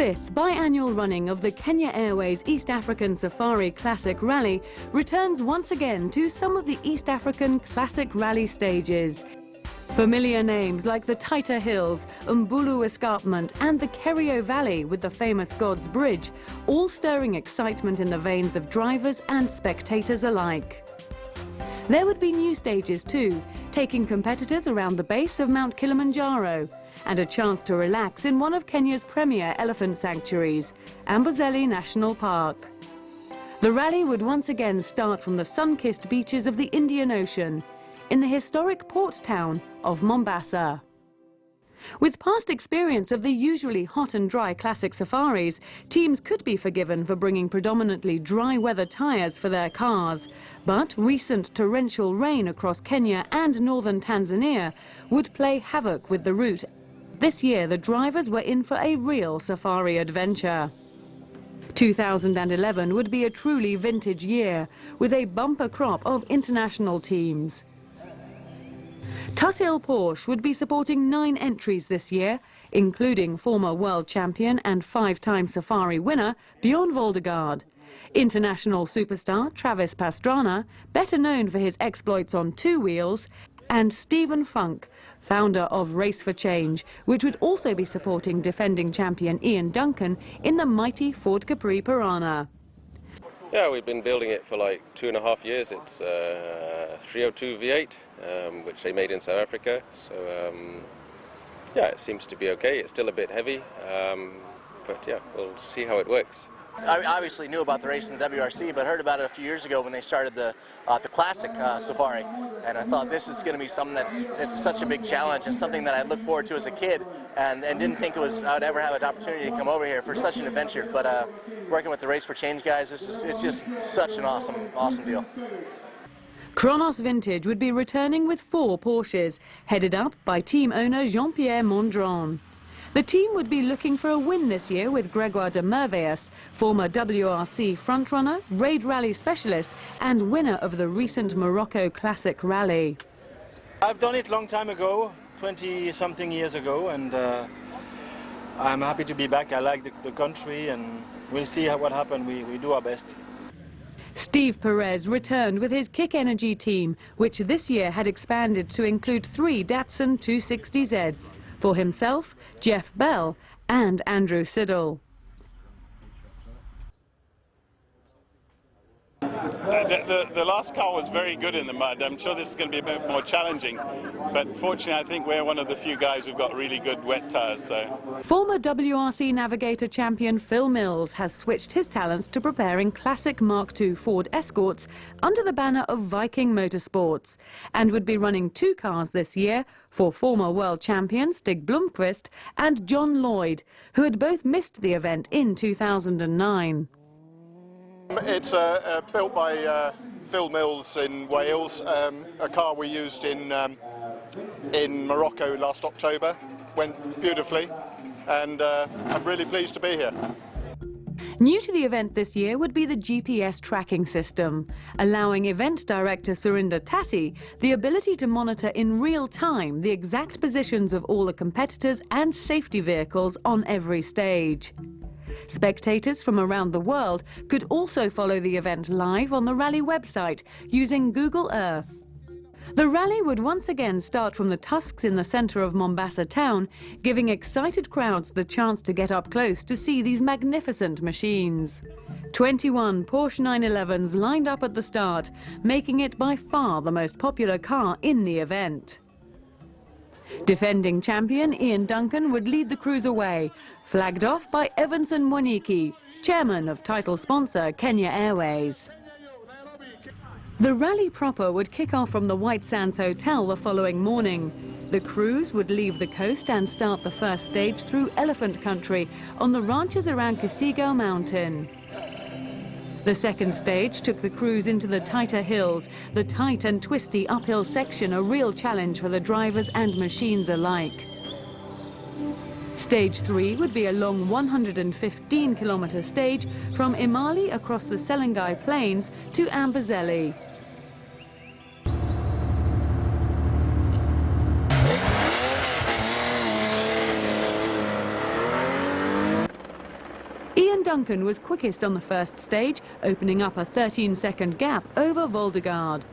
5th biannual running of the Kenya Airways East African Safari Classic Rally returns once again to some of the East African Classic Rally stages. Familiar names like the Taita Hills, Mbulu Escarpment and the Kerio Valley with the famous God's Bridge, all stirring excitement in the veins of drivers and spectators alike. There would be new stages too, taking competitors around the base of Mount Kilimanjaro, and a chance to relax in one of Kenya's premier elephant sanctuaries, Amboseli National Park. The rally would once again start from the sun-kissed beaches of the Indian Ocean, in the historic port town of Mombasa. With past experience of the usually hot and dry classic safaris, teams could be forgiven for bringing predominantly dry weather tyres for their cars. But recent torrential rain across Kenya and northern Tanzania would play havoc with the route. This year, the drivers were in for a real safari adventure. 2011 would be a truly vintage year, with a bumper crop of international teams. Tutil Porsche would be supporting 9 entries this year, including former world champion and 5-time safari winner Bjorn Voldegaard, international superstar Travis Pastrana, better known for his exploits on 2 wheels, and Stephen Funk, founder of Race for Change, which would also be supporting defending champion Ian Duncan in the mighty Ford Capri Piranha. Yeah, we've been building it for like 2.5 years. It's 302 V8, which they made in South Africa. So yeah, it seems to be okay. It's still a bit heavy, but yeah, we'll see how it works. I obviously knew about the race in the WRC, but heard about it a few years ago when they started the classic safari, and I thought this is going to be something that's such a big challenge and something that I looked forward to as a kid, and didn't think I would ever have an opportunity to come over here for such an adventure. But working with the Race for Change guys, it's just such an awesome deal. Kronos Vintage would be returning with 4 Porsches, headed up by team owner Jean-Pierre Mondron. The team would be looking for a win this year with Grégoire de Merveilles, former WRC frontrunner, Raid Rally specialist and winner of the recent Morocco Classic Rally. I've done it a long time ago, 20-something years ago, and I'm happy to be back. I like the country, and we'll see what happens. We do our best. Steve Perez returned with his Kick Energy team, which this year had expanded to include 3 Datsun 260Zs. For himself, Jeff Bell and Andrew Siddle. The last car was very good in the mud. I'm sure this is going to be a bit more challenging, but fortunately I think we're one of the few guys who've got really good wet tyres. So. Former WRC Navigator champion Phil Mills has switched his talents to preparing classic Mark II Ford Escorts under the banner of Viking Motorsports, and would be running 2 cars this year for former world champion Stig Blomqvist and John Lloyd, who had both missed the event in 2009. It's built by Phil Mills in Wales, a car we used in Morocco last October. Went beautifully, and I'm really pleased to be here. New to the event this year would be the GPS tracking system, allowing event director Surinder Tati the ability to monitor in real time the exact positions of all the competitors and safety vehicles on every stage. Spectators from around the world could also follow the event live on the rally website using Google Earth. The rally would once again start from the tusks in the centre of Mombasa town, giving excited crowds the chance to get up close to see these magnificent machines. 21 Porsche 911s lined up at the start, making it by far the most popular car in the event. Defending champion Ian Duncan would lead the cruise away, flagged off by Evanson Mwaniki, chairman of title sponsor Kenya Airways. The rally proper would kick off from the White Sands Hotel the following morning. The cruise would leave the coast and start the first stage through elephant country on the ranches around Kisigo Mountain. The second stage took the cruise into the Taita Hills, the tight and twisty uphill section a real challenge for the drivers and machines alike. Stage 3 would be a long 115-kilometre stage from Imali across the Selengai Plains to Amboseli. Duncan was quickest on the first stage, opening up a 13-second gap over Voldegaard.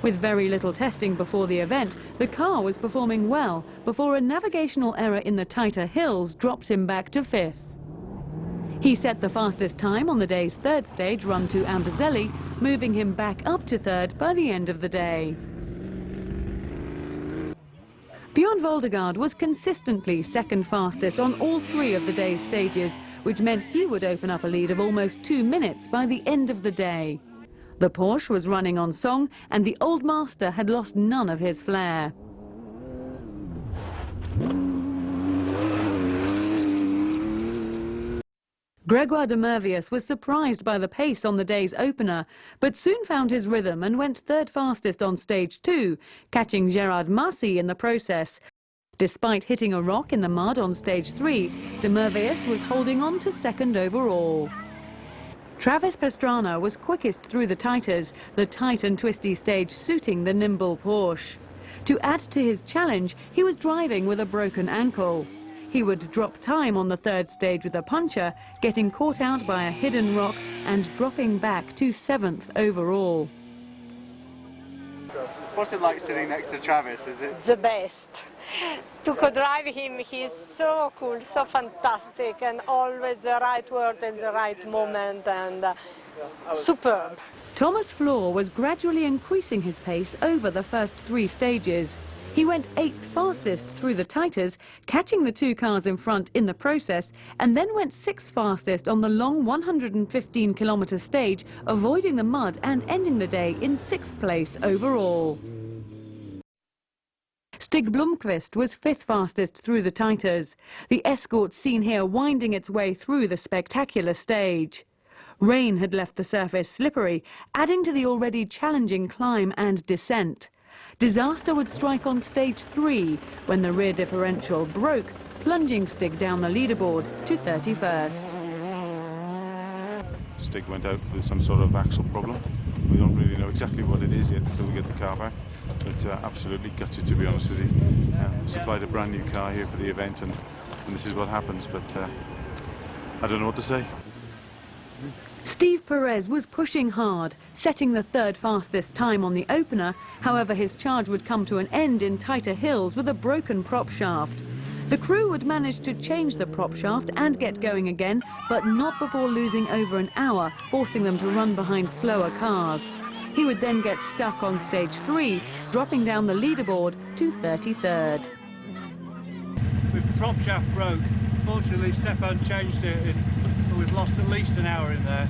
With very little testing before the event, the car was performing well before a navigational error in the tighter hills dropped him back to 5th. He set the fastest time on the day's third stage run to Amberzelli, moving him back up to 3rd by the end of the day. Bjorn Voldegaard was consistently second fastest on all 3 of the day's stages, which meant he would open up a lead of almost 2 minutes by the end of the day. The Porsche was running on song, and the old master had lost none of his flair. Gregoire de Mervius was surprised by the pace on the day's opener, but soon found his rhythm and went 3rd fastest on stage 2, catching Gerard Massy in the process. Despite hitting a rock in the mud on stage 3, de Mervius was holding on to 2nd overall. Travis Pastrana was quickest through the tighters, the tight and twisty stage suiting the nimble Porsche. To add to his challenge, he was driving with a broken ankle. He would drop time on the 3rd stage with a puncher, getting caught out by a hidden rock and dropping back to 7th overall. What's it like sitting next to Travis? Is it the best? To co-drive him, he's so cool, so fantastic, and always the right word and the right moment, and superb. Thomas Floor was gradually increasing his pace over the first 3 stages. He went 8th fastest through the tighters, catching the 2 cars in front in the process, and then went 6th fastest on the long 115-kilometre stage, avoiding the mud and ending the day in 6th place overall. Stig Blomqvist was 5th fastest through the tighters, the escort seen here winding its way through the spectacular stage. Rain had left the surface slippery, adding to the already challenging climb and descent. Disaster would strike on stage 3 when the rear differential broke, plunging Stig down the leaderboard to 31st. Stig went out with some sort of axle problem. We don't really know exactly what it is yet until we get the car back, but absolutely gutted, to be honest with you. Supplied a brand new car here for the event, and this is what happens, but I don't know what to say. Steve Perez was pushing hard, setting the 3rd fastest time on the opener. However, his charge would come to an end in tighter hills with a broken prop shaft. The crew would manage to change the prop shaft and get going again, but not before losing over an hour, forcing them to run behind slower cars. He would then get stuck on stage 3, dropping down the leaderboard to 33rd. with prop shaft broke? Fortunately, Stefan changed it, and we've lost at least an hour in there.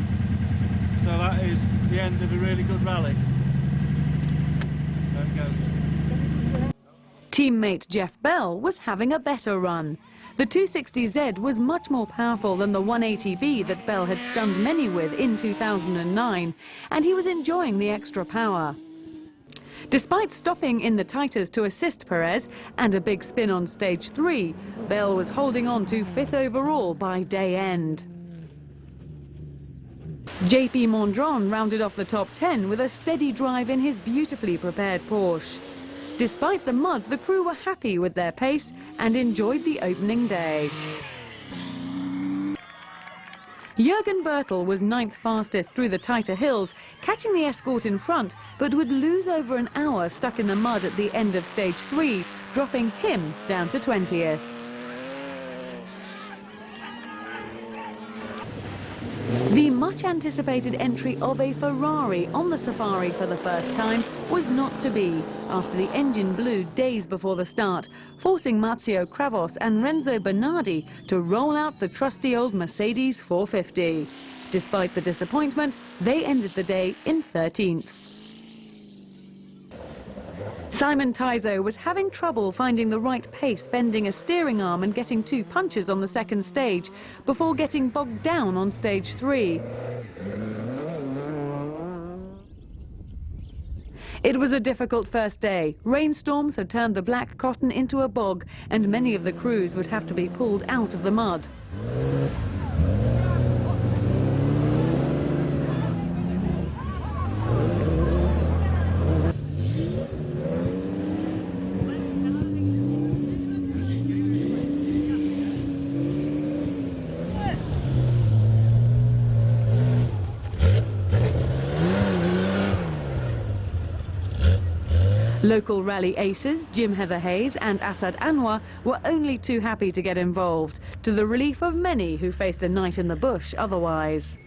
So that is the end of a really good rally. There it goes. Teammate Jeff Bell was having a better run. The 260Z was much more powerful than the 180B that Bell had stunned many with in 2009, and he was enjoying the extra power. Despite stopping in the tighters to assist Perez and a big spin on stage 3, Bell was holding on to 5th overall by day end. JP Mondron rounded off the top 10 with a steady drive in his beautifully prepared Porsche. Despite the mud, the crew were happy with their pace and enjoyed the opening day. Jürgen Bertel was 9th fastest through the tighter hills, catching the escort in front, but would lose over an hour stuck in the mud at the end of stage 3, dropping him down to 20th. The much-anticipated entry of a Ferrari on the Safari for the first time was not to be, after the engine blew days before the start, forcing Marzio Kravos and Renzo Bernardi to roll out the trusty old Mercedes 450. Despite the disappointment, they ended the day in 13th. Simon Taizo was having trouble finding the right pace, bending a steering arm and getting 2 punches on the second stage before getting bogged down on stage 3. It was a difficult first day. Rainstorms had turned the black cotton into a bog, and many of the crews would have to be pulled out of the mud. Local rally aces Jim Heatherhayes and Asad Anwar were only too happy to get involved, to the relief of many who faced a night in the bush otherwise.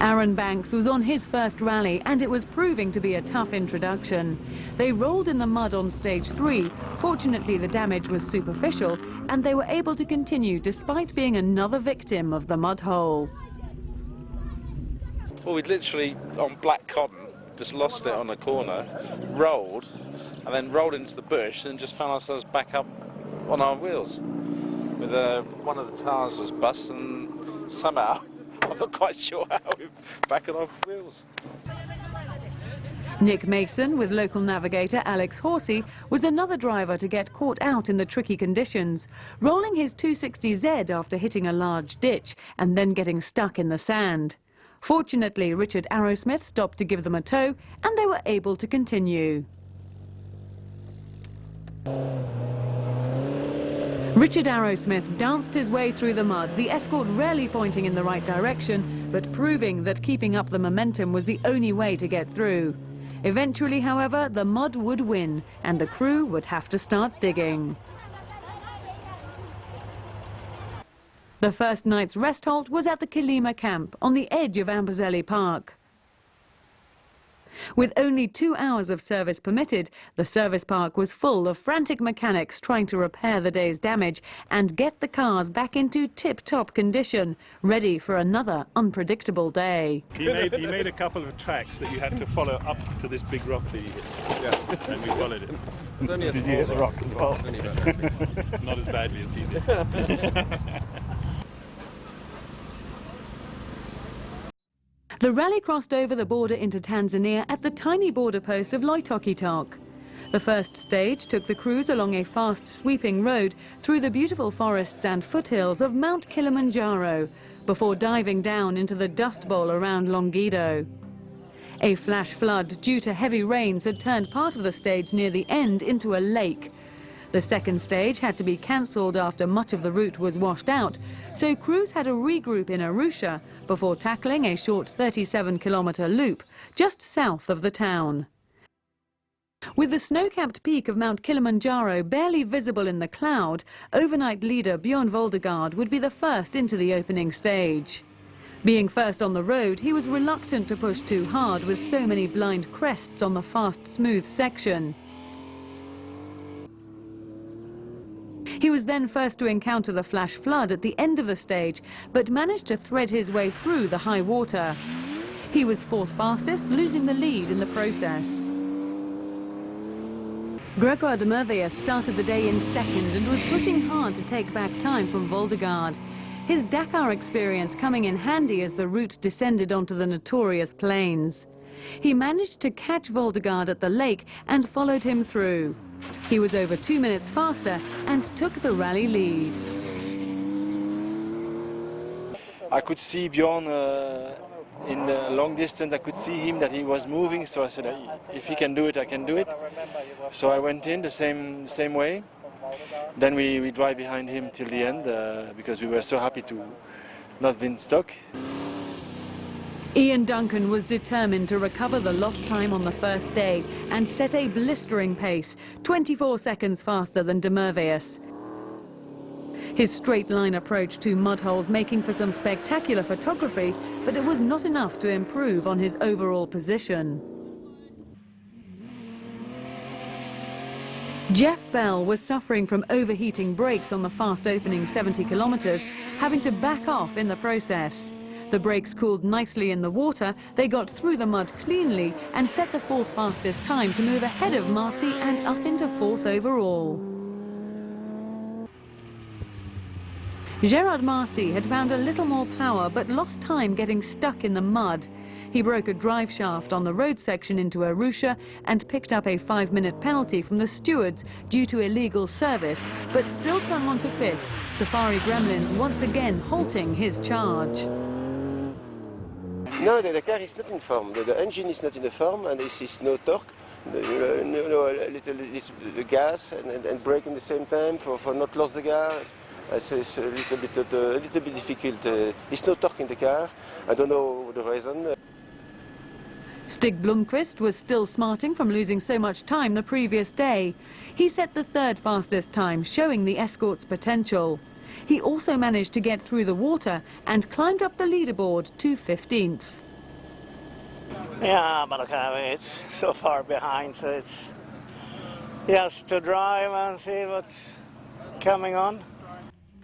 Aaron Banks was on his first rally and it was proving to be a tough introduction. They rolled in the mud on stage 3. Fortunately, the damage was superficial and they were able to continue despite being another victim of the mud hole. Well, we'd literally, on black cotton, just lost it on a corner, rolled, and then rolled into the bush and just found ourselves back up on our wheels. With one of the tires was bust and somehow, I'm not quite sure how we're back on our wheels. Nick Mason, with local navigator Alex Horsey, was another driver to get caught out in the tricky conditions, rolling his 260Z after hitting a large ditch and then getting stuck in the sand. Fortunately, Richard Arrowsmith stopped to give them a tow and they were able to continue. Richard Arrowsmith danced his way through the mud, the escort rarely pointing in the right direction, but proving that keeping up the momentum was the only way to get through. Eventually, however, the mud would win and the crew would have to start digging. The first night's rest halt was at the Kilima camp on the edge of Amboseli Park. With only 2 hours of service permitted, the service park was full of frantic mechanics trying to repair the day's damage and get the cars back into tip-top condition, ready for another unpredictable day. He made a couple of tracks that you had to follow up to this big rock that he hit. Yeah. And we followed it. There's only a Did small you hit the rock as well? Not as badly as he did. The rally crossed over the border into Tanzania at the tiny border post of Loitokitok. The first stage took the cruise along a fast sweeping road through the beautiful forests and foothills of Mount Kilimanjaro before diving down into the dust bowl around Longido. A flash flood due to heavy rains had turned part of the stage near the end into a lake. The second stage had to be cancelled after much of the route was washed out, so crews had to regroup in Arusha before tackling a short 37-kilometre loop just south of the town. With the snow-capped peak of Mount Kilimanjaro barely visible in the cloud, overnight leader Bjorn Voldegaard would be the first into the opening stage. Being first on the road, he was reluctant to push too hard with so many blind crests on the fast, smooth section. He was then first to encounter the flash flood at the end of the stage, but managed to thread his way through the high water. He was fourth fastest, losing the lead in the process. Gregor Demervius started the day in second and was pushing hard to take back time from Voldegaard. His Dakar experience coming in handy as the route descended onto the notorious plains. He managed to catch Voldegaard at the lake and followed him through. He was over 2 minutes faster and took the rally lead. I could see Bjorn in the long distance. I could see him that he was moving, so I said, if he can do it, I can do it. So I went in the same way. Then we drive behind him till the end because we were so happy to not been stuck. Ian Duncan was determined to recover the lost time on the first day and set a blistering pace, 24 seconds faster than Demervius. His straight-line approach to mudholes making for some spectacular photography, but it was not enough to improve on his overall position. Jeff Bell was suffering from overheating brakes on the fast opening 70 kilometres, having to back off in the process. The brakes cooled nicely in the water, they got through the mud cleanly and set the fourth fastest time to move ahead of Marcy and up into fourth overall. Gerard Marcy had found a little more power but lost time getting stuck in the mud. He broke a drive shaft on the road section into Arusha and picked up a 5-minute penalty from the stewards due to illegal service, but still clung on to fifth, Safari Gremlins once again halting his charge. No, the car is not in form. The engine is not in the form, and this is no torque. The gas and brake in the same time for not lose the gas. So it's a little bit difficult. There's no torque in the car. I don't know the reason. Stig Blomqvist was still smarting from losing so much time the previous day. He set the third fastest time, showing the escort's potential. He also managed to get through the water and climbed up the leaderboard to 15th. Yeah, but okay, it's so far behind, so it's just to drive and see what's coming on.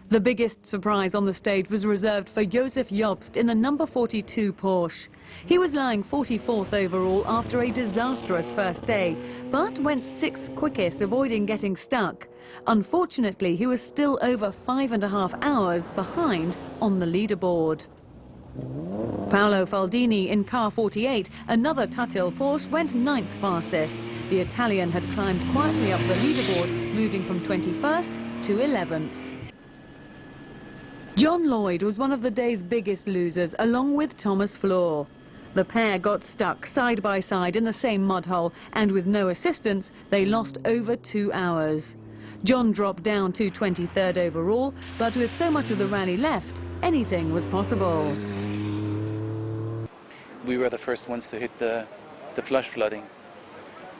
The biggest surprise on the stage was reserved for Josef Jobst in the number 42 Porsche. He was lying 44th overall after a disastrous first day, but went 6th quickest, avoiding getting stuck. Unfortunately, he was still over 5.5 hours behind on the leaderboard. Paolo Faldini in car 48, another Tuthill Porsche, went 9th fastest. The Italian had climbed quietly up the leaderboard, moving from 21st to 11th. John Lloyd was one of the day's biggest losers, along with Thomas Floor. The pair got stuck side by side in the same mud hole, and with no assistance, they lost over 2 hours. John dropped down to 23rd overall, but with so much of the rally left, anything was possible. We were the first ones to hit the flash flooding.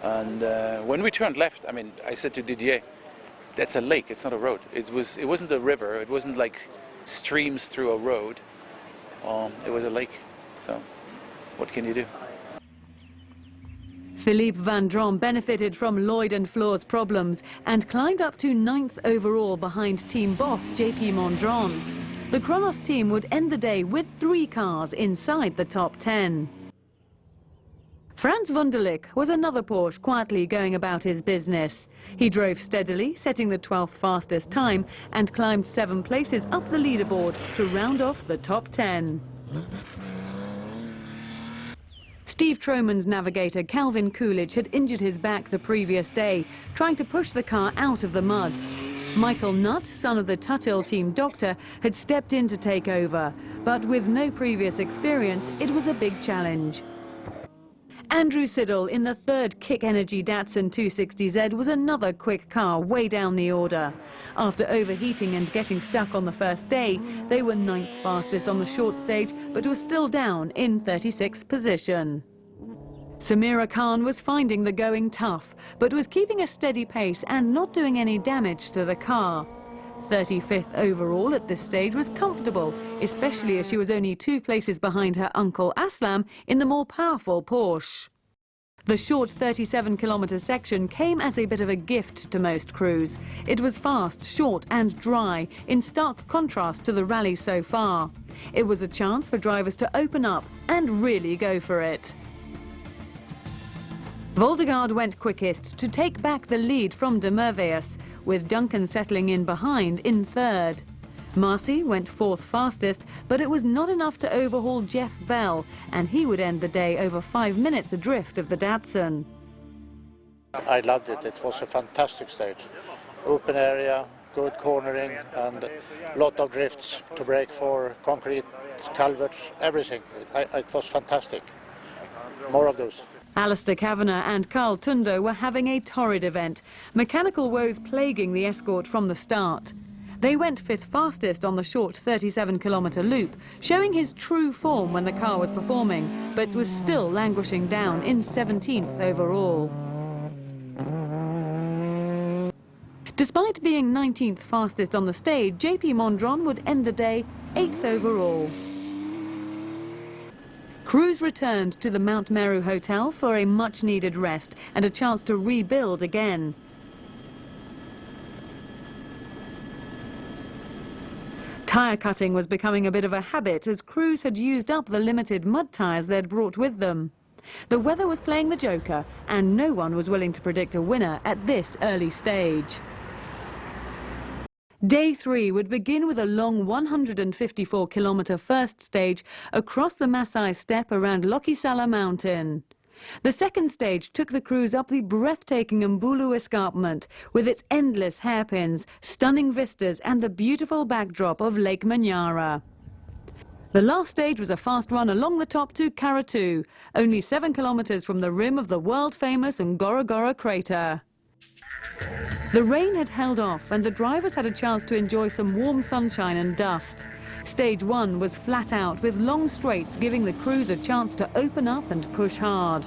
And when we turned left, I mean, I said to Didier, that's a lake, it's not a road. It wasn't a river, it wasn't like streams through a road. It was a lake, so what can you do? Philippe Van Drom benefited from Lloyd and Floor's problems and climbed up to 9th overall behind team boss JP Mondron. The Kronos team would end the day with 3 cars inside the top 10. Frans Wunderlich was another Porsche quietly going about his business. He drove steadily, setting the 12th fastest time, and climbed 7 places up the leaderboard to round off the top 10. Steve Troman's navigator Calvin Coolidge had injured his back the previous day, trying to push the car out of the mud. Michael Nutt, son of the Tuthill team doctor, had stepped in to take over, but with no previous experience, it was a big challenge. Andrew Siddle in the 3rd Kick Energy Datsun 260Z was another quick car way down the order. After overheating and getting stuck on the first day, they were 9th fastest on the short stage, but were still down in 36th position. Samira Khan was finding the going tough, but was keeping a steady pace and not doing any damage to the car. 35th overall at this stage was comfortable, especially as she was only 2 places behind her uncle Aslam in the more powerful Porsche. The short 37-kilometre section came as a bit of a gift to most crews. It was fast, short and dry, in stark contrast to the rally so far. It was a chance for drivers to open up and really go for it. Voldegaard went quickest to take back the lead from De Merveus, with Duncan settling in behind in 3rd. Marcy went 4th fastest, but it was not enough to overhaul Jeff Bell, and he would end the day over 5 minutes adrift of the Datsun. I loved it. It was a fantastic stage. Open area, good cornering, and a lot of drifts to brake for, concrete, culverts, everything. It was fantastic. More of those. Alistair Kavanagh and Carl Tundo were having a torrid event, mechanical woes plaguing the escort from the start. They went 5th fastest on the short 37-kilometre loop, showing his true form when the car was performing, but was still languishing down in 17th overall. Despite being 19th fastest on the stage, JP Mondron would end the day 8th overall. Crews returned to the Mount Meru Hotel for a much-needed rest and a chance to rebuild again. Tyre cutting was becoming a bit of a habit as crews had used up the limited mud tyres they'd brought with them. The weather was playing the joker, and no one was willing to predict a winner at this early stage. Day 3 would begin with a long 154-kilometre first stage across the Masai Steppe around Lokisala Mountain. The second stage took the crews up the breathtaking Mbulu escarpment with its endless hairpins, stunning vistas and the beautiful backdrop of Lake Manyara. The last stage was a fast run along the top to Karatu, only 7 kilometres from the rim of the world-famous Ngorongoro crater. The rain had held off and the drivers had a chance to enjoy some warm sunshine and dust. Stage 1 was flat out, with long straights giving the crews a chance to open up and push hard.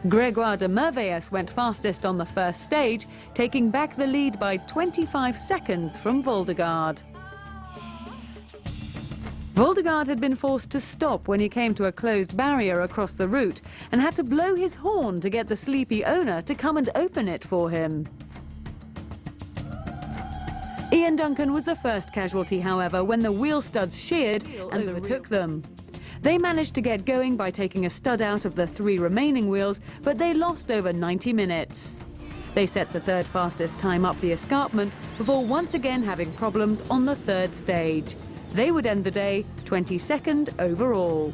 Grégoire de Merveilles went fastest on the first stage, taking back the lead by 25 seconds from Voldegaard. Voldegaard had been forced to stop when he came to a closed barrier across the route and had to blow his horn to get the sleepy owner to come and open it for him. Ian Duncan was the first casualty, however, when the wheel studs sheared and overtook them. They managed to get going by taking a stud out of the 3 remaining wheels, but they lost over 90 minutes. They set the third fastest time up the escarpment before once again having problems on the third stage. They would end the day 22nd overall.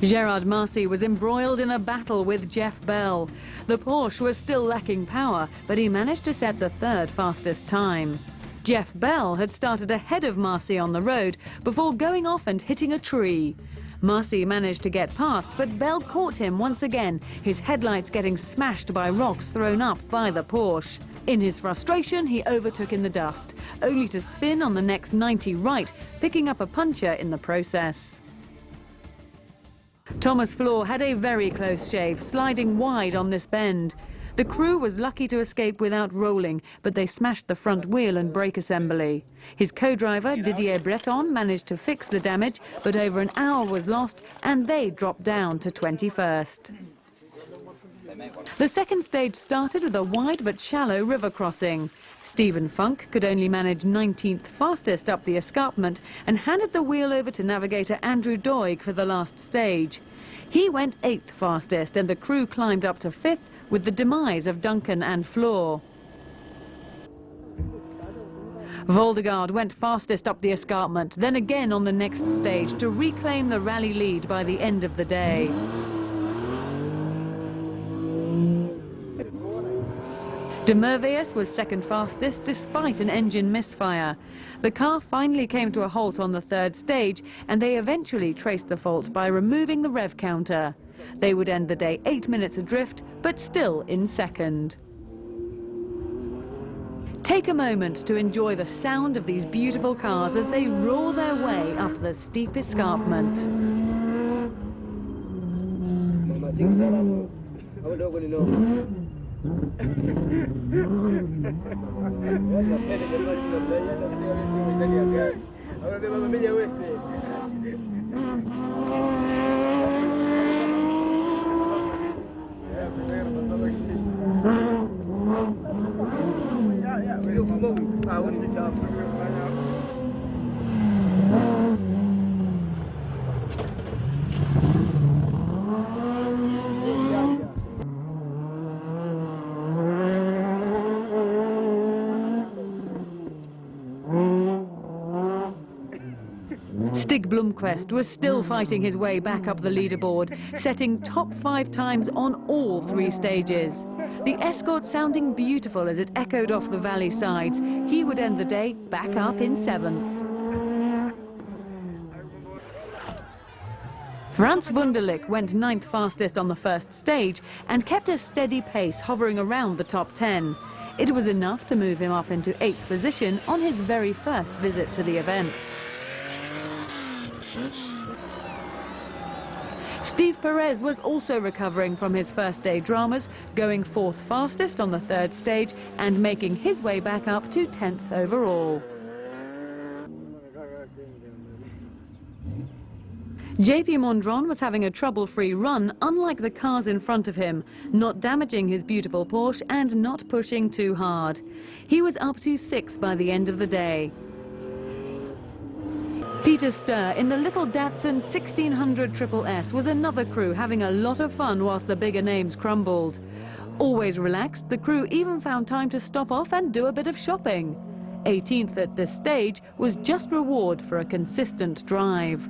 Gerard Marcy was embroiled in a battle with Jeff Bell. The Porsche was still lacking power, but he managed to set the third fastest time. Jeff Bell had started ahead of Marcy on the road before going off and hitting a tree. Marcy managed to get past, but Bell caught him once again, his headlights getting smashed by rocks thrown up by the Porsche. In his frustration, he overtook in the dust, only to spin on the next 90 right, picking up a puncher in the process. Thomas Floor had a very close shave, sliding wide on this bend. The crew was lucky to escape without rolling, but they smashed the front wheel and brake assembly. His co-driver, Didier Breton, managed to fix the damage, but over an hour was lost, and they dropped down to 21st. The second stage started with a wide but shallow river crossing. Stephen Funk could only manage 19th fastest up the escarpment and handed the wheel over to navigator Andrew Doig for the last stage. He went 8th fastest and the crew climbed up to 5th with the demise of Duncan and Floor. Voldegaard went fastest up the escarpment, then again on the next stage to reclaim the rally lead by the end of the day. De Merveilles was second fastest despite an engine misfire. The car finally came to a halt on the third stage and they eventually traced the fault by removing the rev counter. They would end the day 8 minutes adrift, but still in second. Take a moment to enjoy the sound of these beautiful cars as they roar their way up the steep escarpment. Stig Blomqvist was still fighting his way back up the leaderboard, setting top 5 times on all 3 stages. The Escort sounding beautiful as it echoed off the valley sides. He would end the day back up in 7th. Frans Wunderlich went 9th fastest on the first stage and kept a steady pace, hovering around the top 10. It was enough to move him up into 8th position on his very first visit to the event. Steve Perez was also recovering from his first day dramas, going 4th fastest on the third stage and making his way back up to 10th overall. JP Mondron was having a trouble-free run, unlike the cars in front of him, not damaging his beautiful Porsche and not pushing too hard. He was up to 6th by the end of the day. Peter Sturr in the little Datsun 1600 SS was another crew having a lot of fun whilst the bigger names crumbled. Always relaxed, the crew even found time to stop off and do a bit of shopping. 18th at this stage was just reward for a consistent drive.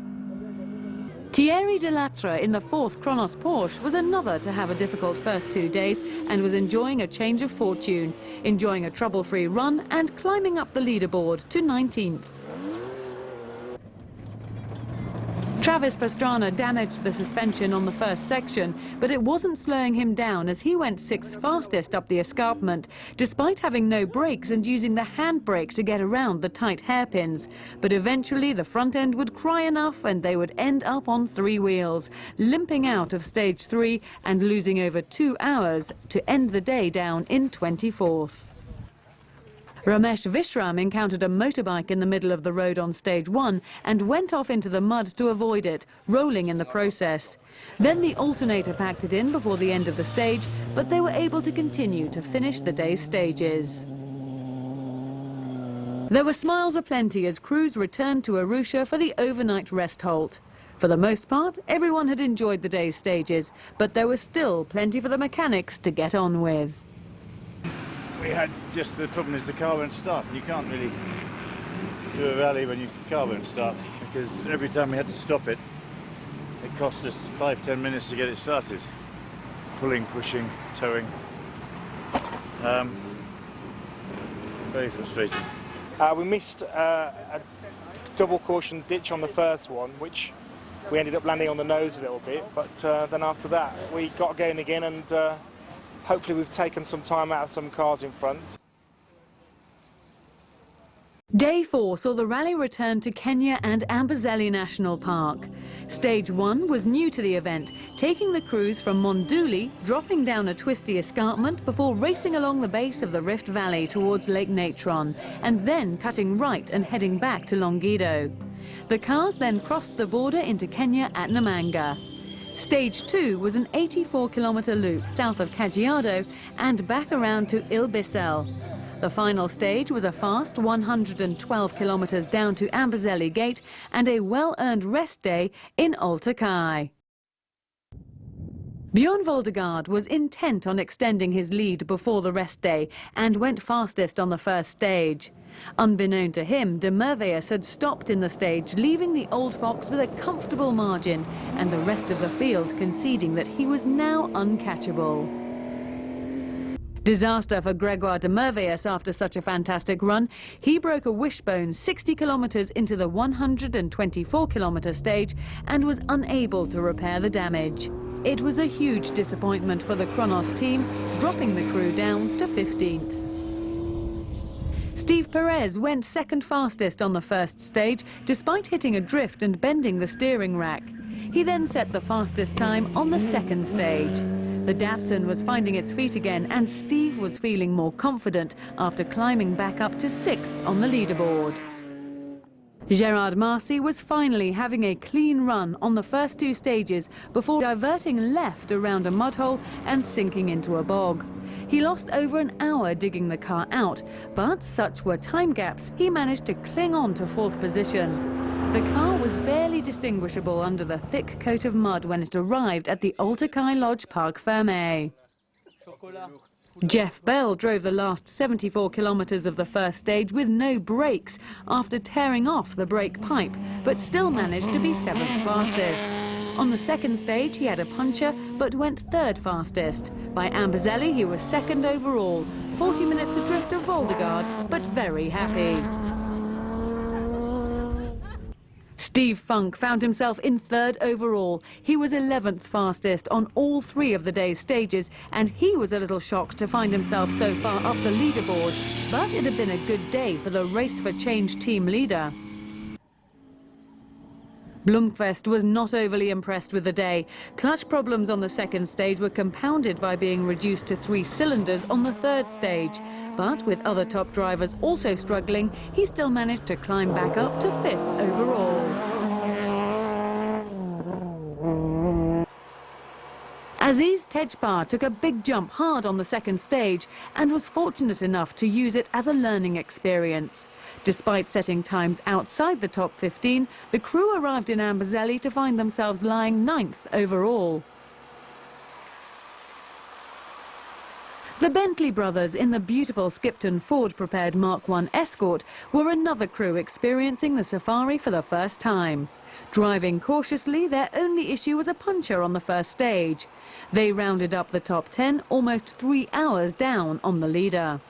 Thierry Delattre in the 4th Kronos Porsche was another to have a difficult first 2 days and was enjoying a change of fortune, enjoying a trouble-free run and climbing up the leaderboard to 19th. Travis Pastrana damaged the suspension on the first section, but it wasn't slowing him down as he went 6th fastest up the escarpment, despite having no brakes and using the handbrake to get around the tight hairpins. But eventually the front end would cry enough and they would end up on 3 wheels, limping out of stage 3 and losing over 2 hours to end the day down in 24th. Ramesh Vishram encountered a motorbike in the middle of the road on stage 1 and went off into the mud to avoid it, rolling in the process. Then the alternator packed it in before the end of the stage, but they were able to continue to finish the day's stages. There were smiles aplenty as crews returned to Arusha for the overnight rest halt. For the most part, everyone had enjoyed the day's stages, but there was still plenty for the mechanics to get on with. We had just the problem is the car won't start. You can't really do a rally when your car won't start, because every time we had to stop it, it cost us 5-10 minutes to get it started. Pulling, pushing, towing. Very frustrating. We missed a double caution ditch on the first one, which we ended up landing on the nose a little bit, but then after that we got going again, and hopefully we've taken some time out of some cars in front. Day 4 saw the rally return to Kenya and Amboseli National Park. Stage 1 was new to the event, taking the crews from Monduli, dropping down a twisty escarpment before racing along the base of the Rift Valley towards Lake Natron, and then cutting right and heading back to Longido. The cars then crossed the border into Kenya at Namanga. Stage 2 was an 84-kilometre loop south of Kajiado and back around to Ilbisel. The final stage was a fast 112 kilometres down to Amboseli Gate and a well-earned rest day in Oltakai. Bjorn Voldegaard was intent on extending his lead before the rest day and went fastest on the first stage. Unbeknown to him, de Merveus had stopped in the stage, leaving the old fox with a comfortable margin and the rest of the field conceding that he was now uncatchable. Disaster for Gregoire de Merveus after such a fantastic run. He broke a wishbone 60 kilometres into the 124-kilometre stage and was unable to repair the damage. It was a huge disappointment for the Kronos team, dropping the crew down to 15th. Steve Perez went second fastest on the first stage, despite hitting a drift and bending the steering rack. He then set the fastest time on the second stage. The Datsun was finding its feet again, and Steve was feeling more confident after climbing back up to 6th on the leaderboard. Gerard Marcy was finally having a clean run on the first 2 stages before diverting left around a mud hole and sinking into a bog. He lost over an hour digging the car out, but such were time gaps, he managed to cling on to 4th position. The car was barely distinguishable under the thick coat of mud when it arrived at the Oltakai Lodge Parc Fermé. Jeff Bell drove the last 74 kilometres of the first stage with no brakes after tearing off the brake pipe, but still managed to be 7th fastest. On the second stage he had a puncture but went 3rd fastest. By Amboseli he was 2nd overall, 40 minutes adrift of Voldegaard, but very happy. Steve Funk found himself in 3rd overall. He was 11th fastest on all 3 of the day's stages, and he was a little shocked to find himself so far up the leaderboard. But it had been a good day for the Race for Change team leader. Blomqvist was not overly impressed with the day. Clutch problems on the second stage were compounded by being reduced to 3 cylinders on the third stage. But with other top drivers also struggling, he still managed to climb back up to 5th overall. Aziz Tejpar took a big jump hard on the second stage and was fortunate enough to use it as a learning experience. Despite setting times outside the top 15, the crew arrived in Amboseli to find themselves lying 9th overall. The Bentley brothers in the beautiful Skipton Ford-prepared Mark I Escort were another crew experiencing the safari for the first time. Driving cautiously, their only issue was a puncture on the first stage. They rounded up the top 10 almost 3 hours down on the leader.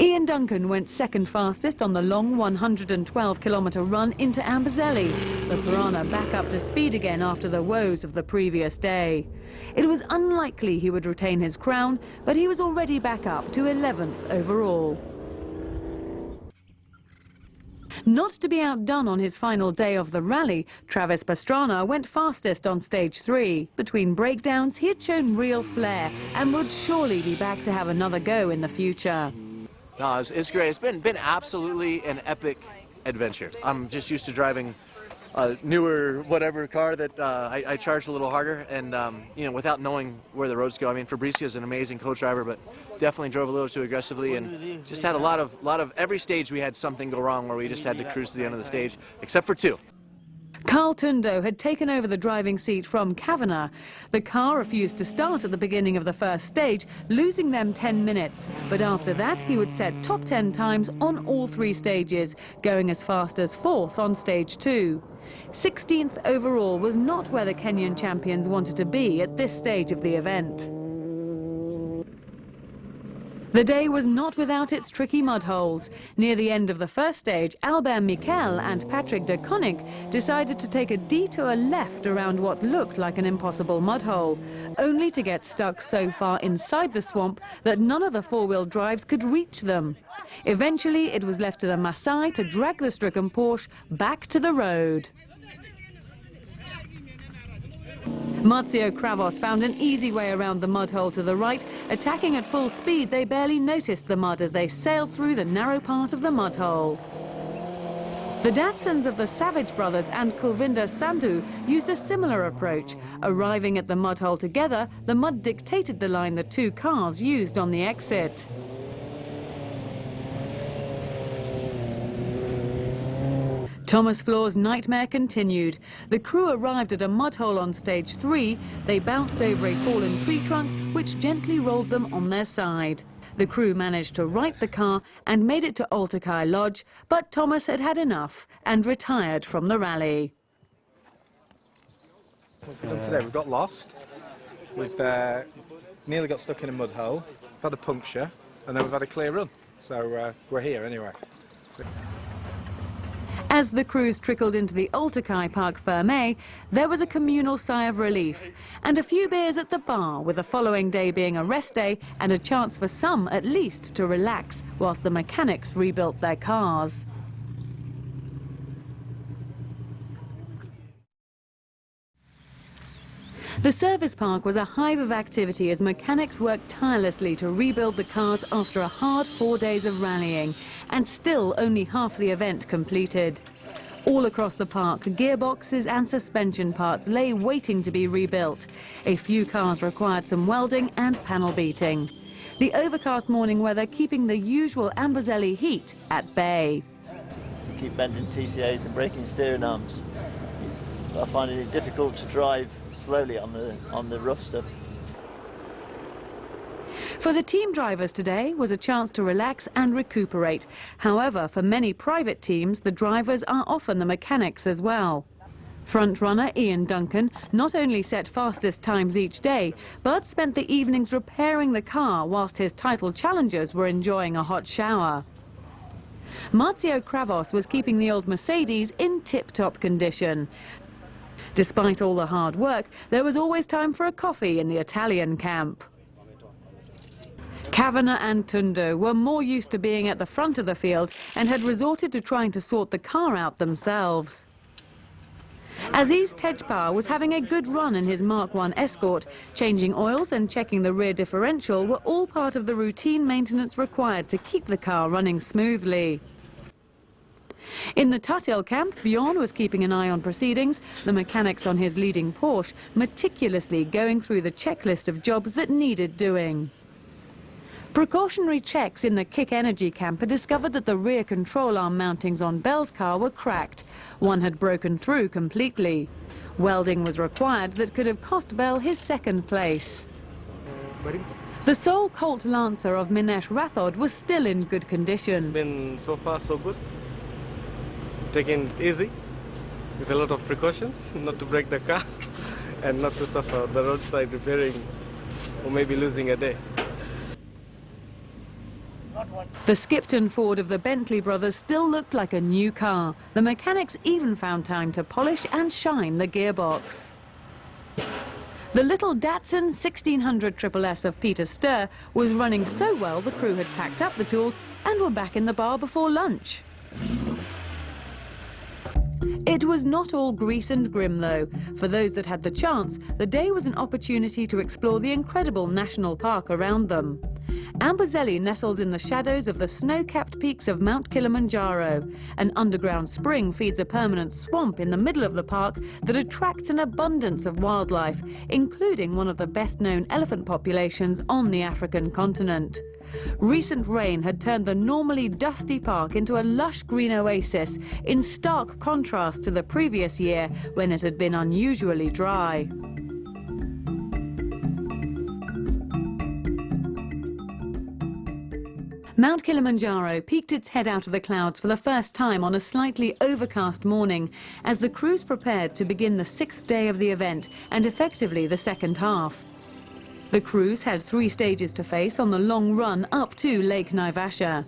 Ian Duncan went second fastest on the long 112-kilometre run into Amboseli. The Piranha back up to speed again after the woes of the previous day. It was unlikely he would retain his crown, but he was already back up to 11th overall. Not to be outdone on his final day of the rally, Travis Pastrana went fastest on stage 3. Between breakdowns, he had shown real flair and would surely be back to have another go in the future. No, it's great. It's been absolutely an epic adventure. I'm just used to driving a newer whatever car that I charge a little harder, and you know, without knowing where the roads go. I mean, Fabricio is an amazing co-driver, but definitely drove a little too aggressively, and just had a lot of every stage we had something go wrong where we just had to cruise to the end of the stage, except for 2. Carl Tundo had taken over the driving seat from Kavanagh. The car refused to start at the beginning of the first stage, losing them 10 minutes. But after that, he would set top 10 times on all 3 stages, going as fast as 4th on stage 2. 16th overall was not where the Kenyan champions wanted to be at this stage of the event. The day was not without its tricky mud holes. Near the end of the first stage, Albert Mikel and Patrick de Koninck decided to take a detour left around what looked like an impossible mud hole, only to get stuck so far inside the swamp that none of the four-wheel drives could reach them. Eventually, it was left to the Maasai to drag the stricken Porsche back to the road. Marzio Kravos found an easy way around the mud hole to the right. Attacking at full speed, they barely noticed the mud as they sailed through the narrow part of the mud hole. The Datsuns of the Savage brothers and Kulvinder Sandhu used a similar approach. Arriving at the mud hole together, the mud dictated the line the 2 cars used on the exit. Thomas Floor's nightmare continued. The crew arrived at a mud hole on stage 3. They bounced over a fallen tree trunk, which gently rolled them on their side. The crew managed to right the car and made it to Oltakai Lodge, but Thomas had had enough and retired from the rally. What we've done today, we've got lost. We've nearly got stuck in a mud hole. We've had a puncture, and then we've had a clear run. So we're here anyway. As the crews trickled into the Oltakai Park Ferme, there was a communal sigh of relief and a few beers at the bar, with the following day being a rest day and a chance for some at least to relax whilst the mechanics rebuilt their cars. The service park was a hive of activity as mechanics worked tirelessly to rebuild the cars after a hard 4 days of rallying, and still only half the event completed. All across the park, gearboxes and suspension parts lay waiting to be rebuilt. A few cars required some welding and panel beating. The overcast morning weather keeping the usual Amboseli heat at bay. We keep bending TCAs and breaking steering arms. I find it difficult to drive slowly on the rough stuff. For the team drivers today was a chance to relax and recuperate. However, for many private teams, the drivers are often the mechanics as well. Front-runner Ian Duncan not only set fastest times each day, but spent the evenings repairing the car whilst his title challengers were enjoying a hot shower. Marzio Kravos was keeping the old Mercedes in tip-top condition. Despite all the hard work, there was always time for a coffee in the Italian camp. Kavanagh and Tundo were more used to being at the front of the field and had resorted to trying to sort the car out themselves. Aziz Tejpar was having a good run in his Mark I Escort. Changing oils and checking the rear differential were all part of the routine maintenance required to keep the car running smoothly. In the Tutil camp, Bjorn was keeping an eye on proceedings, the mechanics on his leading Porsche meticulously going through the checklist of jobs that needed doing. Precautionary checks in the Kick Energy camp had discovered that the rear control arm mountings on Bell's car were cracked. One had broken through completely. Welding was required that could have cost Bell his second place. The sole Colt Lancer of Minesh Rathod was still in good condition. It's been so far so good. Taking it easy, with a lot of precautions, not to break the car and not to suffer the roadside repairing or maybe losing a day. The Skipton Ford of the Bentley brothers still looked like a new car. The mechanics even found time to polish and shine the gearbox. The little Datsun 1600 SSS of Peter Sturr was running so well the crew had packed up the tools and were back in the bar before lunch. It was not all grease and grim, though. For those that had the chance, the day was an opportunity to explore the incredible national park around them. Amboseli nestles in the shadows of the snow-capped peaks of Mount Kilimanjaro. An underground spring feeds a permanent swamp in the middle of the park that attracts an abundance of wildlife, including one of the best-known elephant populations on the African continent. Recent rain had turned the normally dusty park into a lush green oasis, in stark contrast to the previous year when it had been unusually dry. Mount Kilimanjaro peeked its head out of the clouds for the first time on a slightly overcast morning as the crews prepared to begin the 6th day of the event and effectively the second half. The crews had 3 stages to face on the long run up to Lake Naivasha.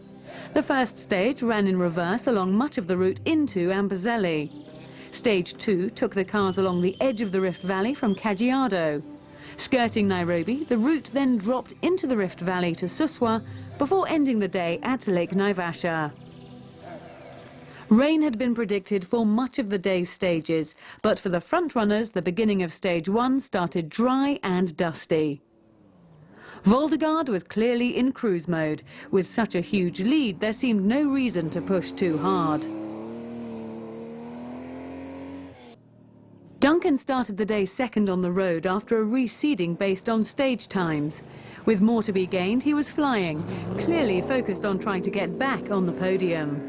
The first stage ran in reverse along much of the route into Amboseli. Stage 2 took the cars along the edge of the Rift Valley from Kajiado. Skirting Nairobi, the route then dropped into the Rift Valley to Suswa before ending the day at Lake Naivasha. Rain had been predicted for much of the day's stages, but for the front-runners, the beginning of Stage 1 started dry and dusty. Voldegard was clearly in cruise mode. With such a huge lead, there seemed no reason to push too hard. Duncan started the day second on the road after a reseeding based on stage times. With more to be gained, he was flying, clearly focused on trying to get back on the podium.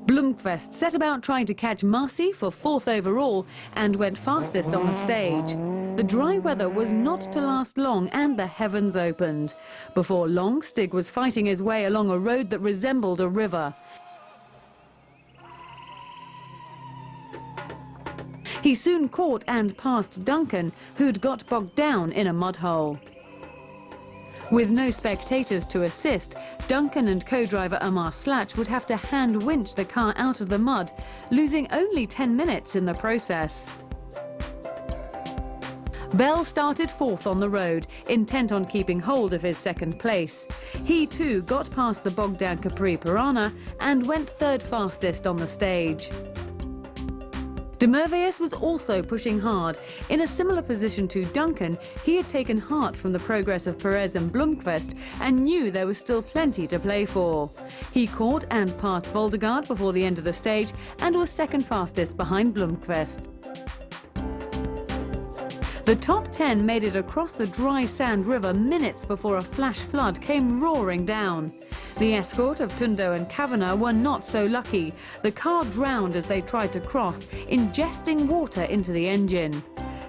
Blomqvist set about trying to catch Marcy for 4th overall and went fastest on the stage. The dry weather was not to last long and the heavens opened. Before long, Stig was fighting his way along a road that resembled a river. He soon caught and passed Duncan, who'd got bogged down in a mud hole. With no spectators to assist, Duncan and co-driver Amar Slach would have to hand winch the car out of the mud, losing only 10 minutes in the process. Bell started 4th on the road, intent on keeping hold of his 2nd place. He too got past the bogged down Capri Piranha and went 3rd fastest on the stage. De Merveus was also pushing hard. In a similar position to Duncan, he had taken heart from the progress of Perez and Blomqvist and knew there was still plenty to play for. He caught and passed Voldegard before the end of the stage and was 2nd fastest behind Blomqvist. The top 10 made it across the dry sand river minutes before a flash flood came roaring down. The escort of Tundo and Kavanagh were not so lucky. The car drowned as they tried to cross, ingesting water into the engine.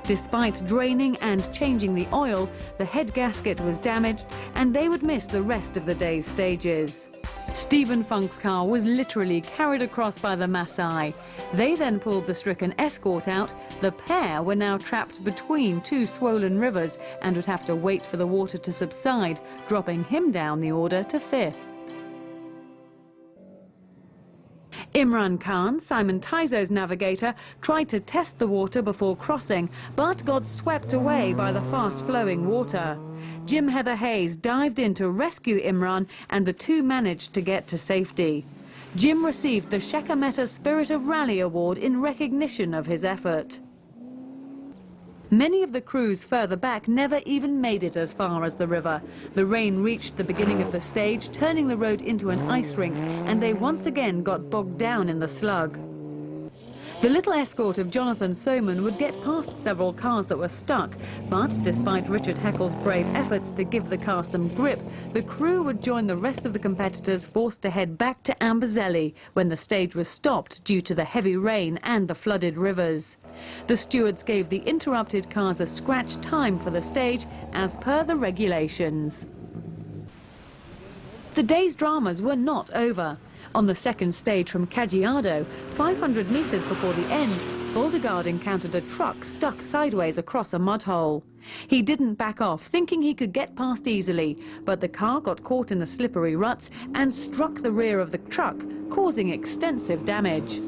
Despite draining and changing the oil, the head gasket was damaged and they would miss the rest of the day's stages. Stephen Funk's car was literally carried across by the Maasai. They then pulled the stricken escort out. The pair were now trapped between 2 swollen rivers and would have to wait for the water to subside, dropping him down the order to 5th. Imran Khan, Simon Taizo's navigator, tried to test the water before crossing, but got swept away by the fast-flowing water. Jim Heather Hayes dived in to rescue Imran, and the two managed to get to safety. Jim received the Shekameta Spirit of Rally Award in recognition of his effort. Many of the crews further back never even made it as far as the river. The rain reached the beginning of the stage, turning the road into an ice rink, and they once again got bogged down in the slug. The little escort of Jonathan Soman would get past several cars that were stuck, but despite Richard Heckel's brave efforts to give the car some grip, the crew would join the rest of the competitors forced to head back to Amboseli when the stage was stopped due to the heavy rain and the flooded rivers. The stewards gave the interrupted cars a scratch time for the stage as per the regulations. The day's dramas were not over. On the second stage from Kajiado, 500 metres before the end, Voldegard encountered a truck stuck sideways across a mud hole. He didn't back off, thinking he could get past easily, but the car got caught in the slippery ruts and struck the rear of the truck, causing extensive damage.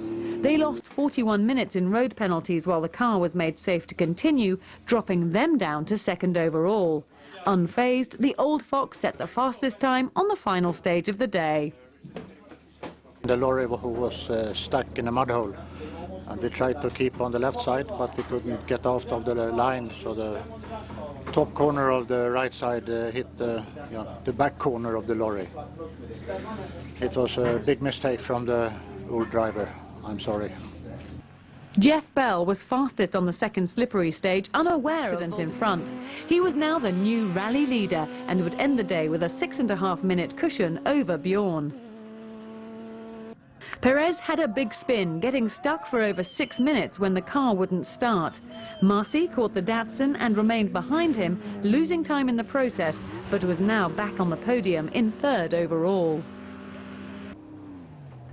They lost 41 minutes in road penalties while the car was made safe to continue, dropping them down to second overall. Unfazed, the Old Fox set the fastest time on the final stage of the day. The lorry who was stuck in a mud hole, and we tried to keep on the left side, but we couldn't get out of the line, so the top corner of the right side hit the back corner of the lorry. It was a big mistake from the old driver. I'm sorry. Jeff Bell was fastest on the second slippery stage, unaware of the accident in front. He was now the new rally leader and would end the day with a 6.5-minute cushion over Bjorn. Perez had a big spin, getting stuck for over 6 minutes when the car wouldn't start. Marcy caught the Datsun and remained behind him, losing time in the process, but was now back on the podium in third overall.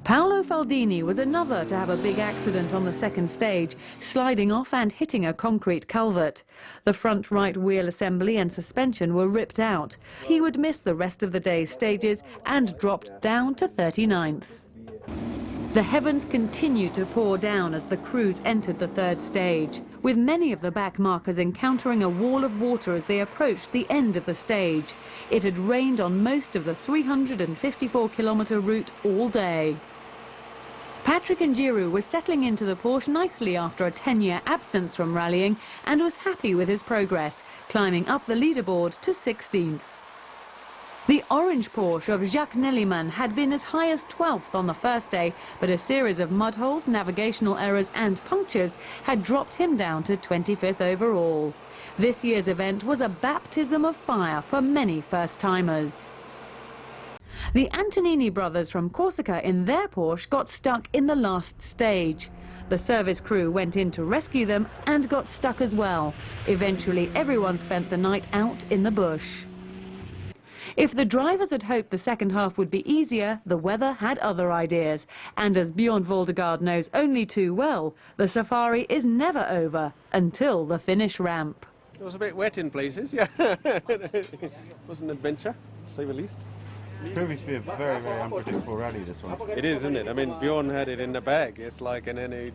Paolo Faldini was another to have a big accident on the second stage, sliding off and hitting a concrete culvert. The front right wheel assembly and suspension were ripped out. He would miss the rest of the day's stages and dropped down to 39th. The heavens continued to pour down as the crews entered the third stage, with many of the back markers encountering a wall of water as they approached the end of the stage. It had rained on most of the 354-kilometre route all day. Patrick Njiru was settling into the Porsche nicely after a 10-year absence from rallying and was happy with his progress, climbing up the leaderboard to 16th. The orange Porsche of Jacques Nelliman had been as high as 12th on the first day, but a series of mud holes, navigational errors and punctures had dropped him down to 25th overall. This year's event was a baptism of fire for many first-timers. The Antonini brothers from Corsica in their Porsche got stuck in the last stage. The service crew went in to rescue them and got stuck as well. Eventually, everyone spent the night out in the bush. If the drivers had hoped the second half would be easier, the weather had other ideas. And as Bjorn Voldegaard knows only too well, the safari is never over until the finish ramp. It was a bit wet in places, yeah. It was an adventure, to say the least. It's proving to be a very, very unpredictable rally, this one. It is, isn't it? I mean, Bjorn had it in the bag. It's like, and then he's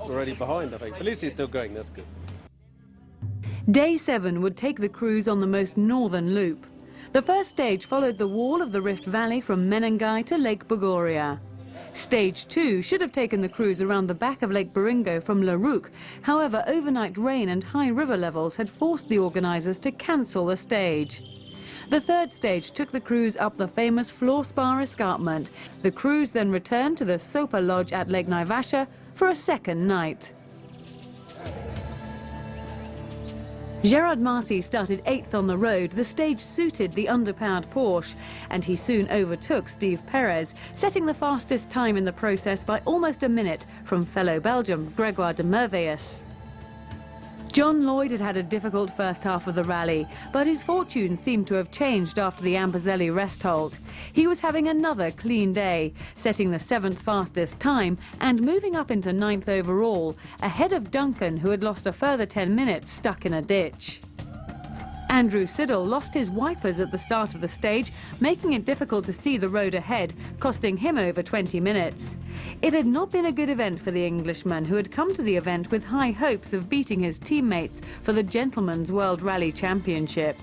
already behind, I think. At least he's still going, that's good. Day 7 would take the crews on the most northern loop. The first stage followed the wall of the Rift Valley from Menengai to Lake Bogoria. Stage 2 should have taken the crews around the back of Lake Baringo from La Rouque. However, overnight rain and high river levels had forced the organisers to cancel the stage. The third stage took the crews up the famous Floor Spar escarpment. The crews then returned to the Sopa Lodge at Lake Naivasha for a second night. Gerard Marcy started 8th on the road. The stage suited the underpowered Porsche, and he soon overtook Steve Perez, setting the fastest time in the process by almost a minute from fellow Belgium Grégoire de Merveillus. John Lloyd had had a difficult first half of the rally, but his fortunes seemed to have changed after the Amberzelli rest halt. He was having another clean day, setting the 7th fastest time and moving up into 9th overall, ahead of Duncan, who had lost a further 10 minutes stuck in a ditch. Andrew Siddle lost his wipers at the start of the stage, making it difficult to see the road ahead, costing him over 20 minutes. It had not been a good event for the Englishman, who had come to the event with high hopes of beating his teammates for the Gentlemen's World Rally Championship.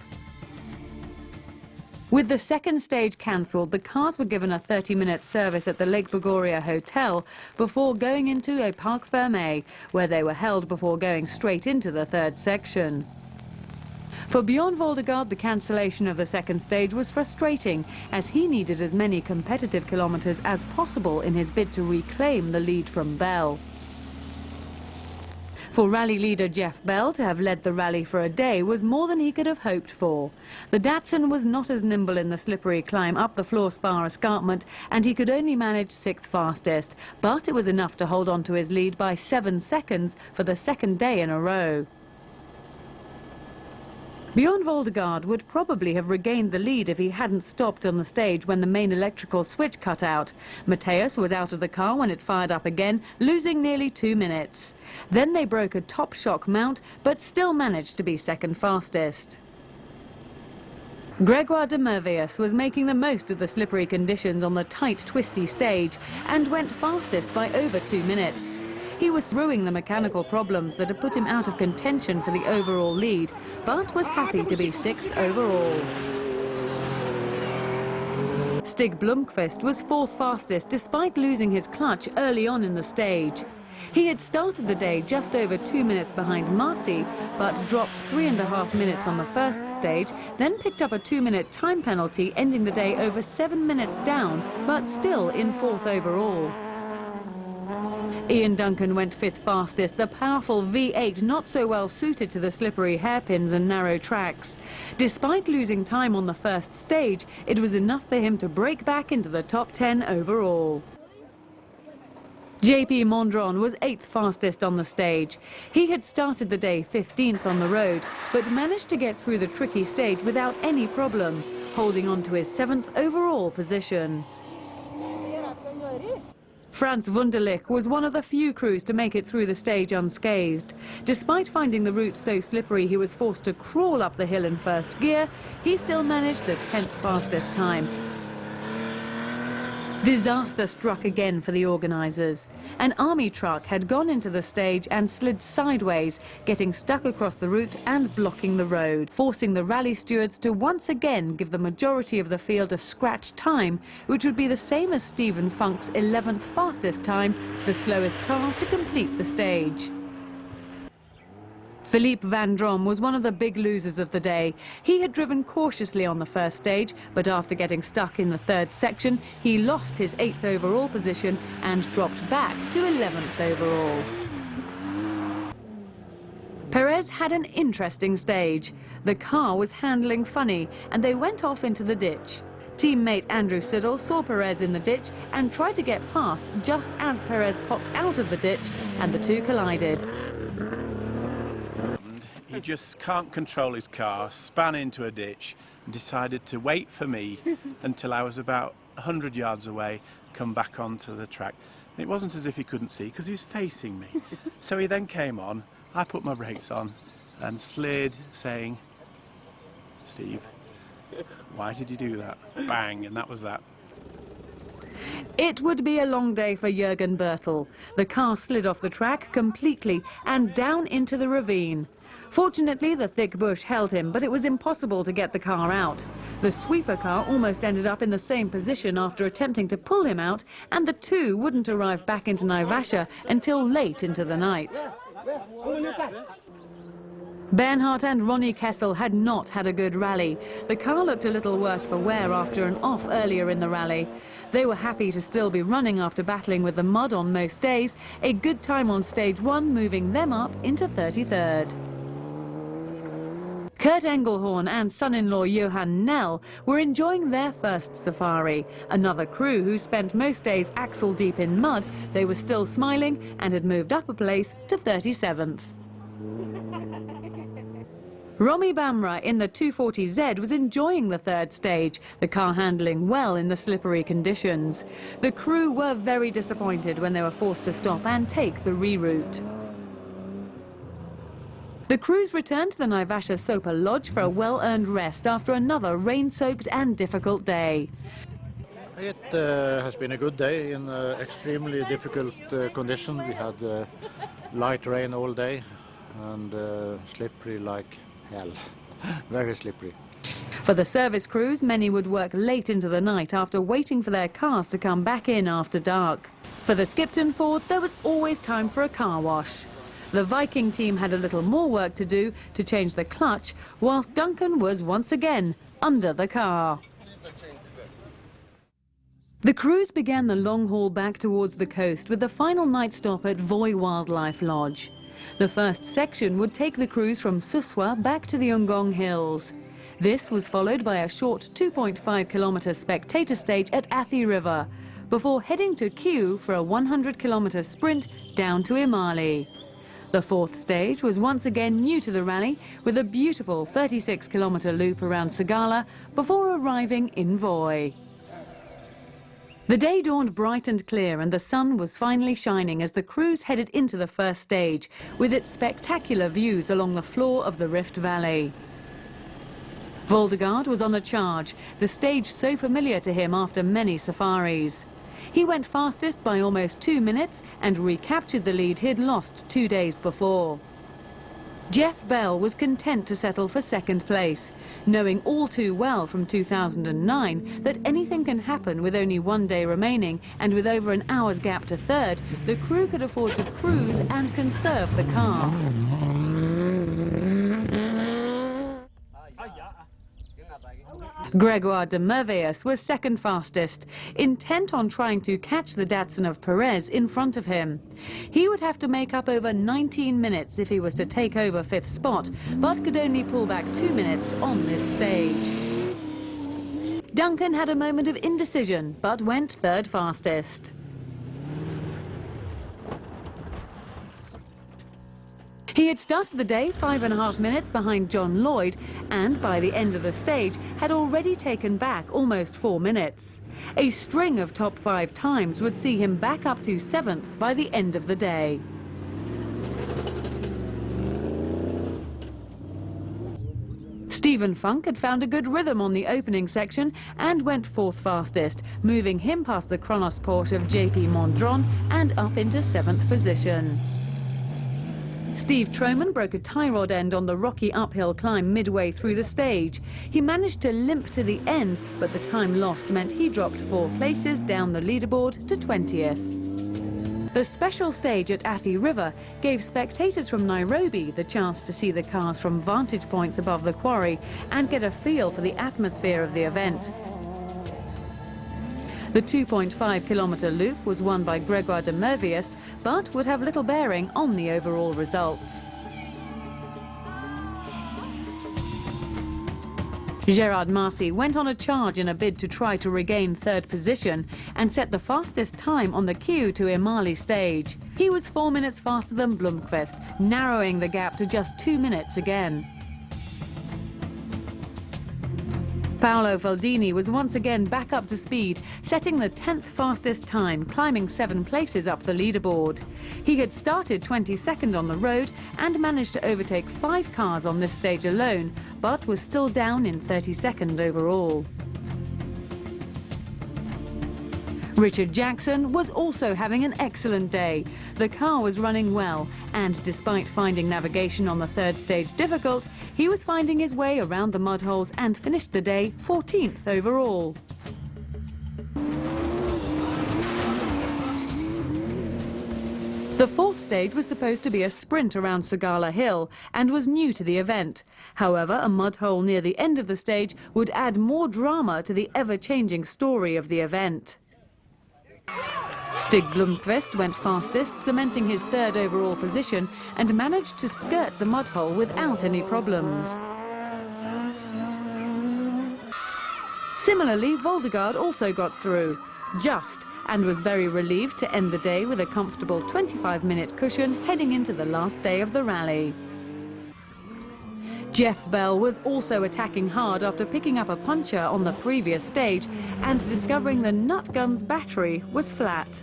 With the second stage cancelled, the cars were given a 30-minute service at the Lake Bogoria Hotel before going into a Parc Fermé, where they were held before going straight into the third section. For Bjorn Voldegaard, the cancellation of the second stage was frustrating, as he needed as many competitive kilometres as possible in his bid to reclaim the lead from Bell. For rally leader Jeff Bell to have led the rally for a day was more than he could have hoped for. The Datsun was not as nimble in the slippery climb up the Floor Spar escarpment, and he could only manage 6th fastest, but it was enough to hold on to his lead by 7 seconds for the second day in a row. Bjorn Voldegaard would probably have regained the lead if he hadn't stopped on the stage when the main electrical switch cut out. Mateusz was out of the car when it fired up again, losing nearly 2 minutes. Then they broke a top shock mount, but still managed to be second fastest. Gregoire de Mervius was making the most of the slippery conditions on the tight, twisty stage and went fastest by over 2 minutes. He was through the mechanical problems that had put him out of contention for the overall lead, but was happy to be 6th overall. Stig Blomqvist was 4th fastest despite losing his clutch early on in the stage. He had started the day just over 2 minutes behind Marcy, but dropped 3.5 minutes on the first stage, then picked up a 2-minute time penalty, ending the day over 7 minutes down, but still in 4th overall. Ian Duncan went 5th fastest, the powerful V8 not so well suited to the slippery hairpins and narrow tracks. Despite losing time on the first stage, it was enough for him to break back into the top 10 overall. JP Mondron was 8th fastest on the stage. He had started the day 15th on the road, but managed to get through the tricky stage without any problem, holding on to his 7th overall position. Frans Wunderlich was one of the few crews to make it through the stage unscathed. Despite finding the route so slippery he was forced to crawl up the hill in first gear, he still managed the 10th fastest time. Disaster struck again for the organisers. An army truck had gone into the stage and slid sideways, getting stuck across the route and blocking the road, forcing the rally stewards to once again give the majority of the field a scratch time, which would be the same as Stephen Funk's 11th fastest time, the slowest car to complete the stage. Philippe Van Drom was one of the big losers of the day. He had driven cautiously on the first stage, but after getting stuck in the 3rd section, he lost his 8th overall position and dropped back to 11th overall. Perez had an interesting stage. The car was handling funny, and they went off into the ditch. Teammate Andrew Siddle saw Perez in the ditch and tried to get past just as Perez popped out of the ditch, and the two collided. He just can't control his car, span into a ditch and decided to wait for me until I was about 100 yards away, come back onto the track. And it wasn't as if he couldn't see because he was facing me. So he then came on, I put my brakes on and slid saying, "Steve, why did you do that?" Bang, and that was that. It would be a long day for Jürgen Bertel. The car slid off the track completely and down into the ravine. Fortunately, the thick bush held him, but it was impossible to get the car out. The sweeper car almost ended up in the same position after attempting to pull him out, and the two wouldn't arrive back into Naivasha until late into the night. Bernhardt and Ronnie Kessel had not had a good rally. The car looked a little worse for wear after an off earlier in the rally. They were happy to still be running after battling with the mud on most days, a good time on stage 1 moving them up into 33rd. Kurt Engelhorn and son-in-law Johan Nell were enjoying their first safari. Another crew who spent most days axle deep in mud, they were still smiling and had moved up a place to 37th. Romy Bamra in the 240Z was enjoying the 3rd stage, the car handling well in the slippery conditions. The crew were very disappointed when they were forced to stop and take the reroute. The crews returned to the Naivasha Sopa Lodge for a well-earned rest after another rain-soaked and difficult day. It has been a good day in extremely difficult conditions. We had light rain all day and slippery like hell. Very slippery. For the service crews, many would work late into the night after waiting for their cars to come back in after dark. For the Skipton Ford, there was always time for a car wash. The Viking team had a little more work to do to change the clutch, whilst Duncan was once again under the car. The crews began the long haul back towards the coast with the final night stop at Voi Wildlife Lodge. The first section would take the crews from Suswa back to the Ungong Hills. This was followed by a short 2.5-kilometre spectator stage at Athi River, before heading to Kiu for a 100-kilometre sprint down to Imali. The fourth stage was once again new to the rally, with a beautiful 36-kilometre loop around Sagala before arriving in Voi. The day dawned bright and clear, and the sun was finally shining as the crews headed into the first stage, with its spectacular views along the floor of the Rift Valley. Voldegaard was on the charge, the stage so familiar to him after many safaris. He went fastest by almost 2 minutes and recaptured the lead he'd lost 2 days before. Jeff Bell was content to settle for second place, knowing all too well from 2009 that anything can happen with only 1 day remaining, and with over an hour's gap to third, the crew could afford to cruise and conserve the car. Gregoire de Merveus was second fastest, intent on trying to catch the Datsun of Perez in front of him. He would have to make up over 19 minutes if he was to take over fifth spot, but could only pull back 2 minutes on this stage. Duncan had a moment of indecision, but went third fastest. He had started the day 5.5 minutes behind John Lloyd, and by the end of the stage had already taken back almost 4 minutes. A string of top 5 times would see him back up to 7th by the end of the day. Stephen Funk had found a good rhythm on the opening section and went 4th fastest, moving him past the Kronos Porsche of JP Mondron and up into 7th position. Steve Troman broke a tie rod end on the rocky uphill climb midway through the stage. He managed to limp to the end, but the time lost meant he dropped 4 places down the leaderboard to 20th. The special stage at Athi River gave spectators from Nairobi the chance to see the cars from vantage points above the quarry and get a feel for the atmosphere of the event. The 2.5-kilometre loop was won by Gregoire de Merveus, but would have little bearing on the overall results. Gerard Marcy went on a charge in a bid to try to regain third position and set the fastest time on the queue to Imali stage. He was 4 minutes faster than Blomqvist, narrowing the gap to just 2 minutes again. Paolo Faldini was once again back up to speed, setting the 10th fastest time, climbing 7 places up the leaderboard. He had started 22nd on the road and managed to overtake 5 cars on this stage alone, but was still down in 32nd overall. Richard Jackson was also having an excellent day. The car was running well, and despite finding navigation on the third stage difficult, he was finding his way around the mud holes and finished the day 14th overall. The fourth stage was supposed to be a sprint around Sagala Hill and was new to the event. However, a mud hole near the end of the stage would add more drama to the ever-changing story of the event. Stig Blomqvist went fastest, cementing his third overall position, and managed to skirt the mud hole without any problems. Similarly, Voldegaard also got through, just, and was very relieved to end the day with a comfortable 25-minute cushion heading into the last day of the rally. Jeff Bell was also attacking hard after picking up a puncture on the previous stage and discovering the nut gun's battery was flat.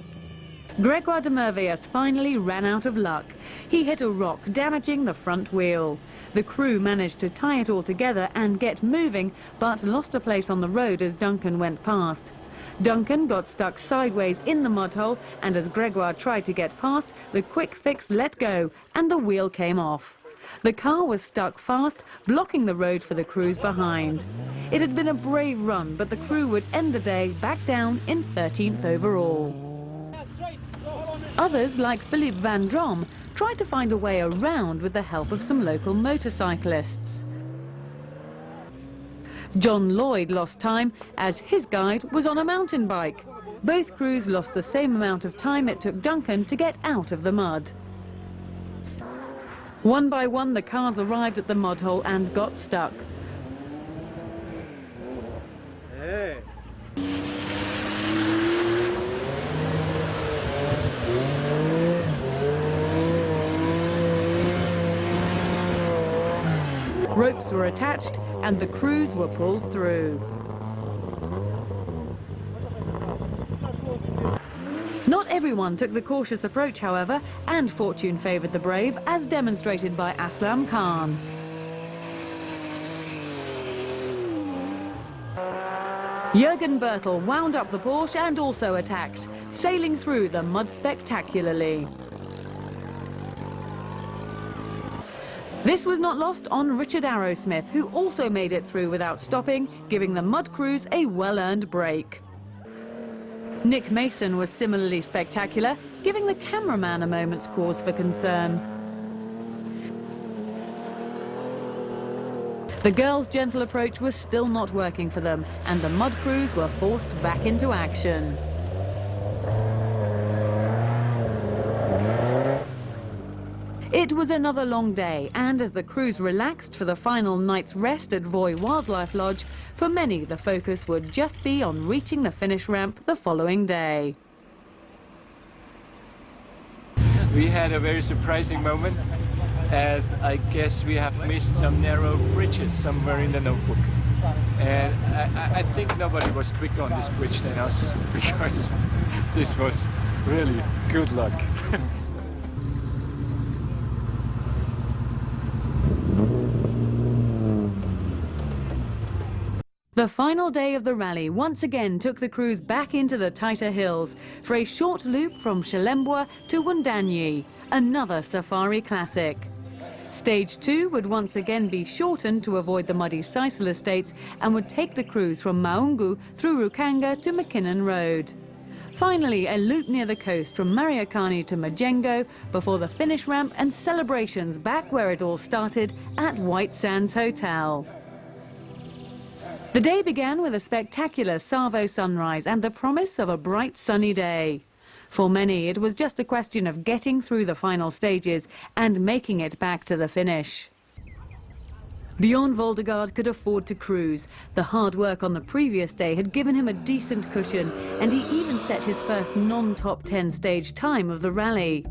Gregoire de Merveus finally ran out of luck. He hit a rock, damaging the front wheel. The crew managed to tie it all together and get moving, but lost a place on the road as Duncan went past. Duncan got stuck sideways in the mud hole, and as Gregoire tried to get past, the quick fix let go and the wheel came off. The car was stuck fast, blocking the road for the crews behind. It had been a brave run, but the crew would end the day back down in 13th overall. Others, like Philippe Van Drom, tried to find a way around with the help of some local motorcyclists. John Lloyd lost time as his guide was on a mountain bike. Both crews lost the same amount of time it took Duncan to get out of the mud. One by one, the cars arrived at the mud hole and got stuck. Hey. ropes were attached and the crews were pulled through. Not everyone took the cautious approach, however, and fortune favoured the brave, as demonstrated by Aslam Khan. Jürgen Bertel wound up the Porsche and also attacked, sailing through the mud spectacularly. This was not lost on Richard Arrowsmith, who also made it through without stopping, giving the mud crews a well-earned break. Nick Mason was similarly spectacular, giving the cameraman a moment's cause for concern. The girls' gentle approach was still not working for them, and the mud crews were forced back into action. It was another long day, and as the crews relaxed for the final night's rest at Voi Wildlife Lodge, for many the focus would just be on reaching the finish ramp the following day. We had a very surprising moment, as I guess we have missed some narrow bridges somewhere in the notebook. And I think nobody was quicker on this bridge than us, because this was really good luck. The final day of the rally once again took the crews back into the tighter hills for a short loop from Chelembwa to Wundanyi, another safari classic. Stage 2 would once again be shortened to avoid the muddy Sisal estates and would take the crews from Maungu through Rukanga to McKinnon Road. Finally, a loop near the coast from Mariakani to Majengo before the finish ramp and celebrations back where it all started at White Sands Hotel. The day began with a spectacular Savo sunrise and the promise of a bright sunny day. For many, it was just a question of getting through the final stages and making it back to the finish. Bjorn Voldegaard could afford to cruise. The hard work on the previous day had given him a decent cushion, and he even set his first non-top 10 stage time of the rally.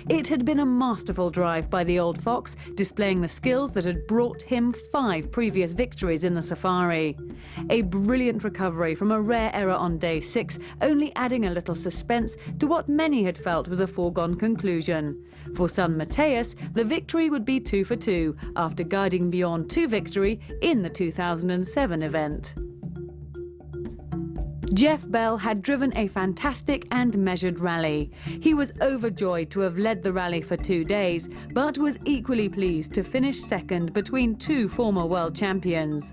It had been a masterful drive by the old fox, displaying the skills that had brought him 5 previous victories in the safari. A brilliant recovery from a rare error on day 6, only adding a little suspense to what many had felt was a foregone conclusion. For son Mateus, the victory would be 2 for 2 after guiding Bjorn to victory in the 2007 event. Jeff Bell had driven a fantastic and measured rally. He was overjoyed to have led the rally for 2 days, but was equally pleased to finish second between 2 former world champions.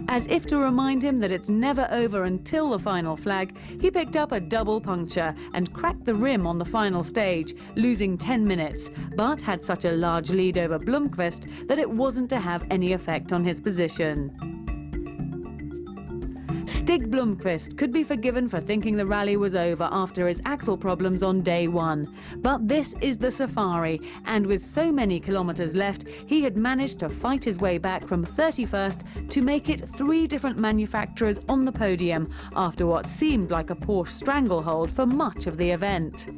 As if to remind him that it's never over until the final flag, he picked up a double puncture and cracked the rim on the final stage, losing 10 minutes, but had such a large lead over Blomqvist that it wasn't to have any effect on his position. Stig Blomqvist could be forgiven for thinking the rally was over after his axle problems on day 1. But this is the safari, and with so many kilometres left, he had managed to fight his way back from 31st to make it 3 different manufacturers on the podium after what seemed like a Porsche stranglehold for much of the event.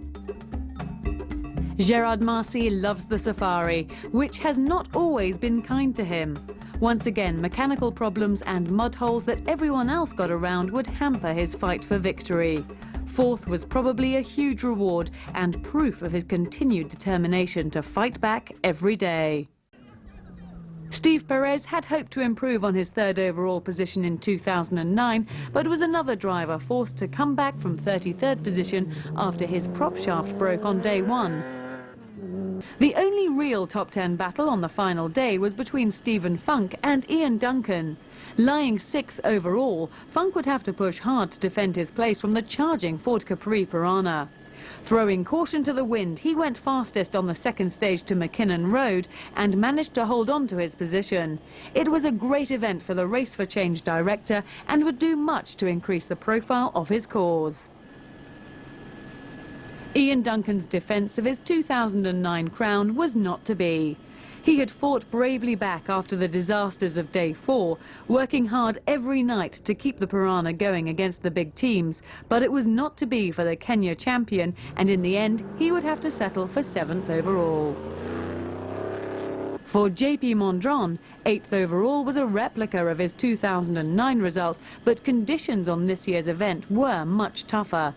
Gerard Marcy loves the safari, which has not always been kind to him. Once again, mechanical problems and mud holes that everyone else got around would hamper his fight for victory. 4th was probably a huge reward and proof of his continued determination to fight back every day. Steve Perez had hoped to improve on his 3rd overall position in 2009, but was another driver forced to come back from 33rd position after his prop shaft broke on day 1. The only real top 10 battle on the final day was between Stephen Funk and Ian Duncan. Lying 6th overall, Funk would have to push hard to defend his place from the charging Ford Capri Piranha. Throwing caution to the wind, he went fastest on the 2nd stage to McKinnon Road and managed to hold on to his position. It was a great event for the Race for Change director and would do much to increase the profile of his cause. Ian Duncan's defence of his 2009 crown was not to be. He had fought bravely back after the disasters of day 4, working hard every night to keep the Piranha going against the big teams, but it was not to be for the Kenya champion, and in the end he would have to settle for 7th overall. For JP Mondron, 8th overall was a replica of his 2009 result, but conditions on this year's event were much tougher.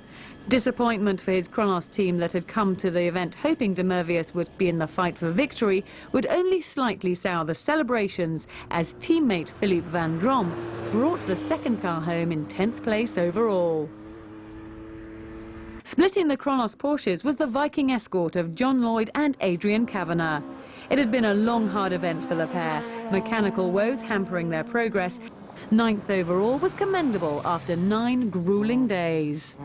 Disappointment for his Kronos team that had come to the event hoping de Mervius would be in the fight for victory would only slightly sour the celebrations as teammate Philippe Van Drom brought the second car home in 10th place overall. Splitting the Kronos Porsches was the Viking Escort of John Lloyd and Adrian Kavanagh. It had been a long, hard event for the pair, mechanical woes hampering their progress. 9th overall was commendable after 9 grueling days.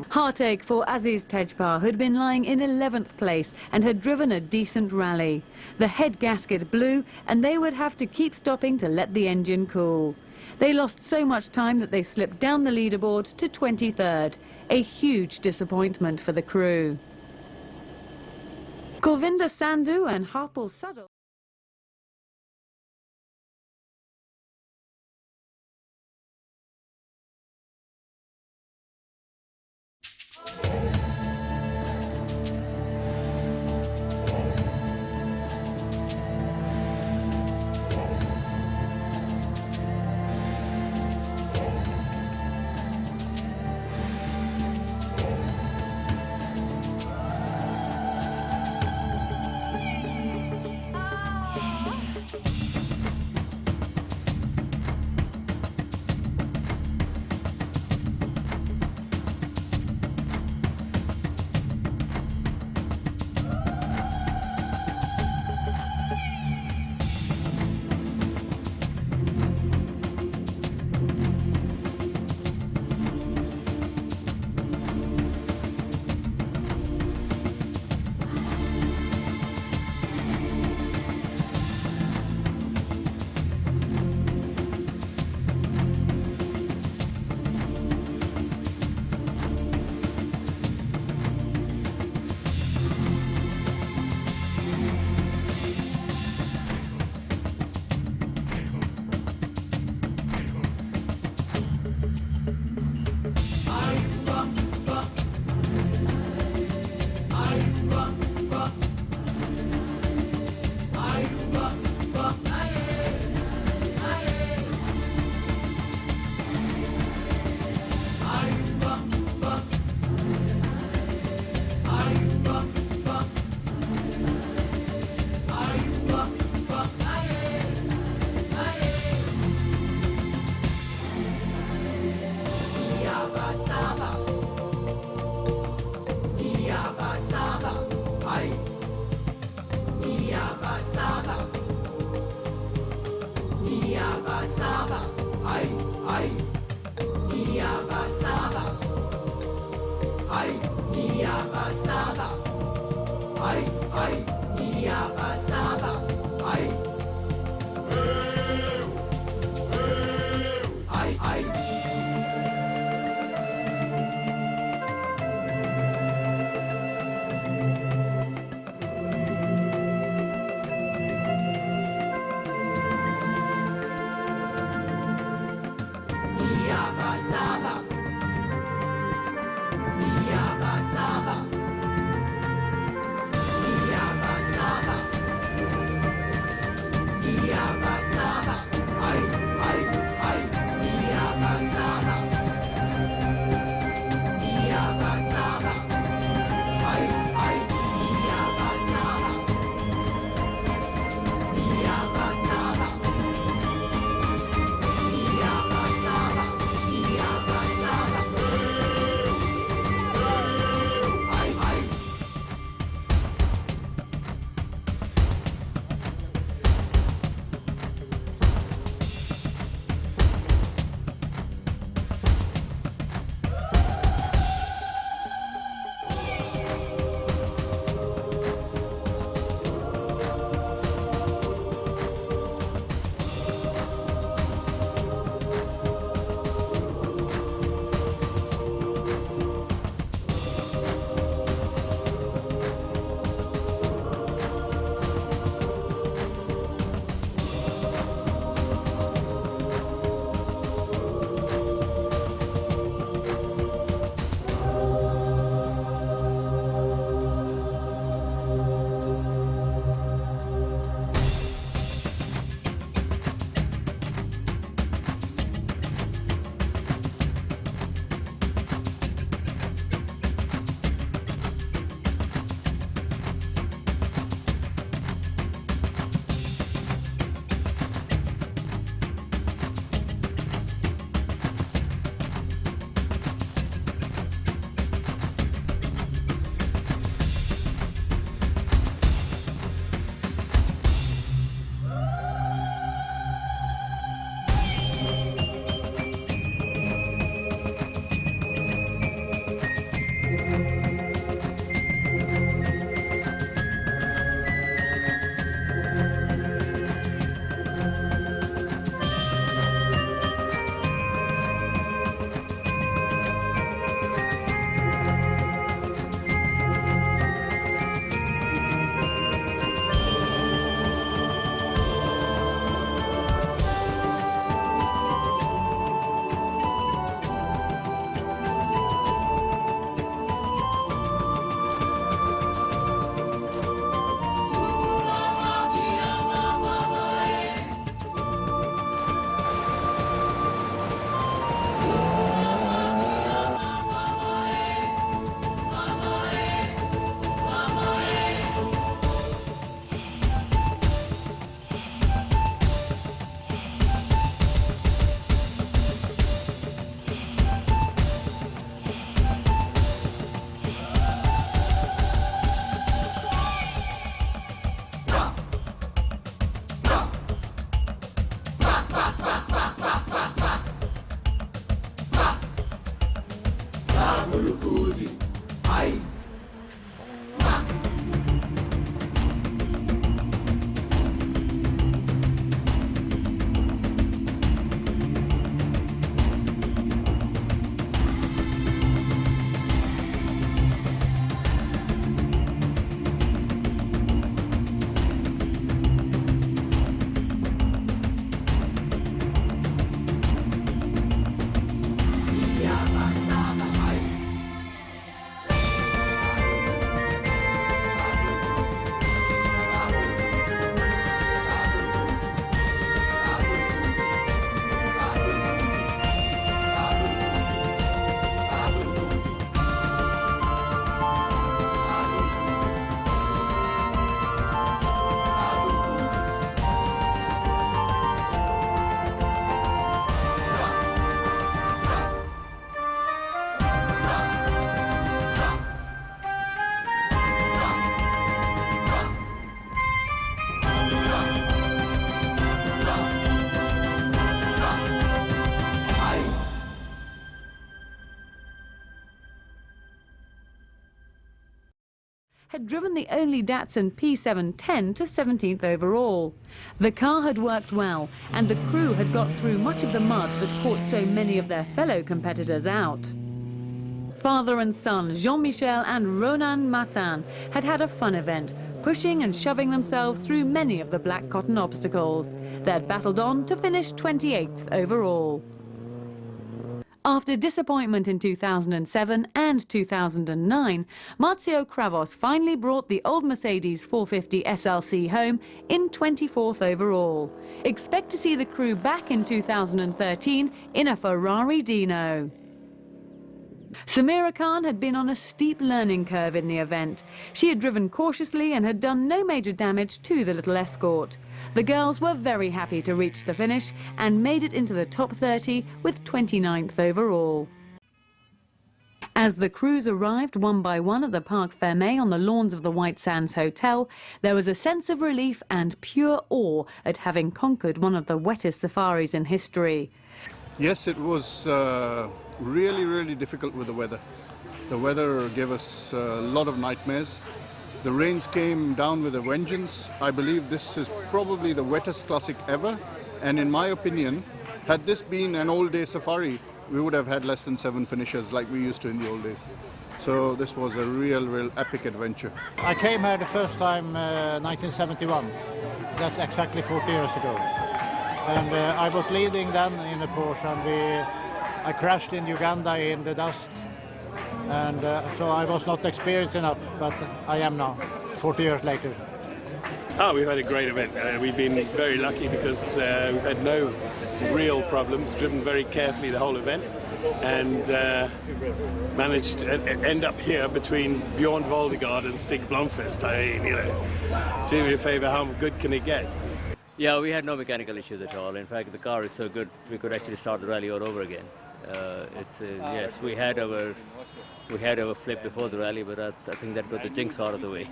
Heartache for Aziz Tejpar, who'd been lying in 11th place and had driven a decent rally. The head gasket blew and they would have to keep stopping to let the engine cool. They lost so much time that they slipped down the leaderboard to 23rd, a huge disappointment for the crew. Govinda Sandhu and Harpal Sudal. had driven the only Datsun P710 to 17th overall. The car had worked well, and the crew had got through much of the mud that caught so many of their fellow competitors out. Father and son, Jean-Michel and Ronan Martin, had had a fun event, pushing and shoving themselves through many of the black cotton obstacles. They'd battled on to finish 28th overall. After disappointment in 2007 and 2009, Marzio Kravos finally brought the old Mercedes 450 SLC home in 24th overall. Expect to see the crew back in 2013 in a Ferrari Dino. Samira Khan had been on a steep learning curve in the event. She had driven cautiously and had done no major damage to the little Escort. The girls were very happy to reach the finish and made it into the top 30 with 29th overall. As the crews arrived one by one at the Parc Fermé on the lawns of the White Sands Hotel, there was a sense of relief and pure awe at having conquered one of the wettest safaris in history. Yes, it was really difficult with the weather. The weather gave us a lot of nightmares. The rains came down with a vengeance. I believe this is probably the wettest classic ever, and in my opinion, had this been an all-day safari, we would have had less than 7 finishers like we used to in the old days. So this was a real epic adventure. I came here the first time 1971. That's exactly 40 years ago. And I was leading then in a Porsche, and I crashed in Uganda in the dust. And so I was not experienced enough, but I am now, 40 years later. Oh, we've had a great event. We've been very lucky because we've had no real problems, driven very carefully the whole event, and managed to end up here between Bjorn Voldegaard and Stig Blomqvist. I mean, you know, do me a favour, how good can it get? Yeah, we had no mechanical issues at all. In fact, the car is so good, we could actually start the rally all over again. Yes, we had our flip before the rally, but I think that got the jinx out of the way.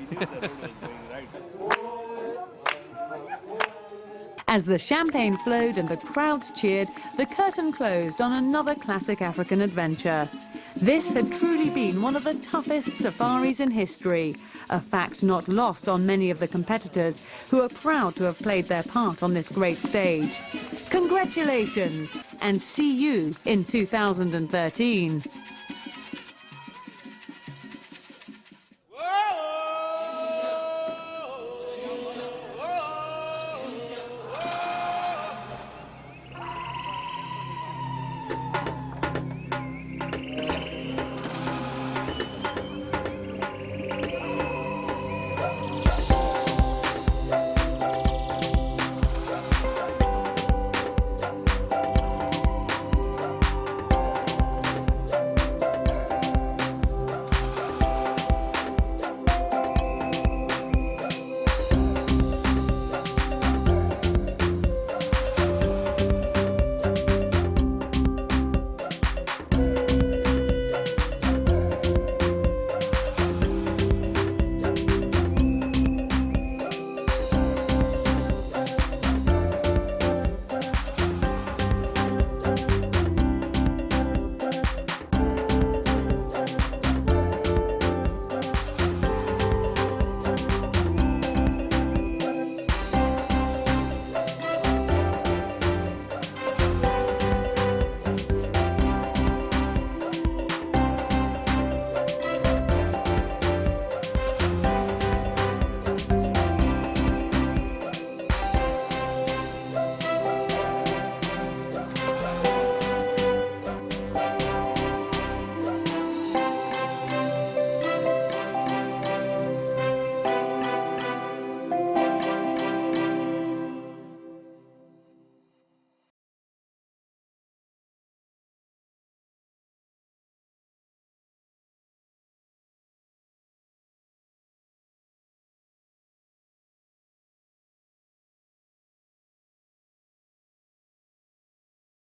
As the champagne flowed and the crowds cheered, the curtain closed on another classic African adventure. This had truly been one of the toughest safaris in history, a fact not lost on many of the competitors who are proud to have played their part on this great stage. Congratulations, and see you in 2013.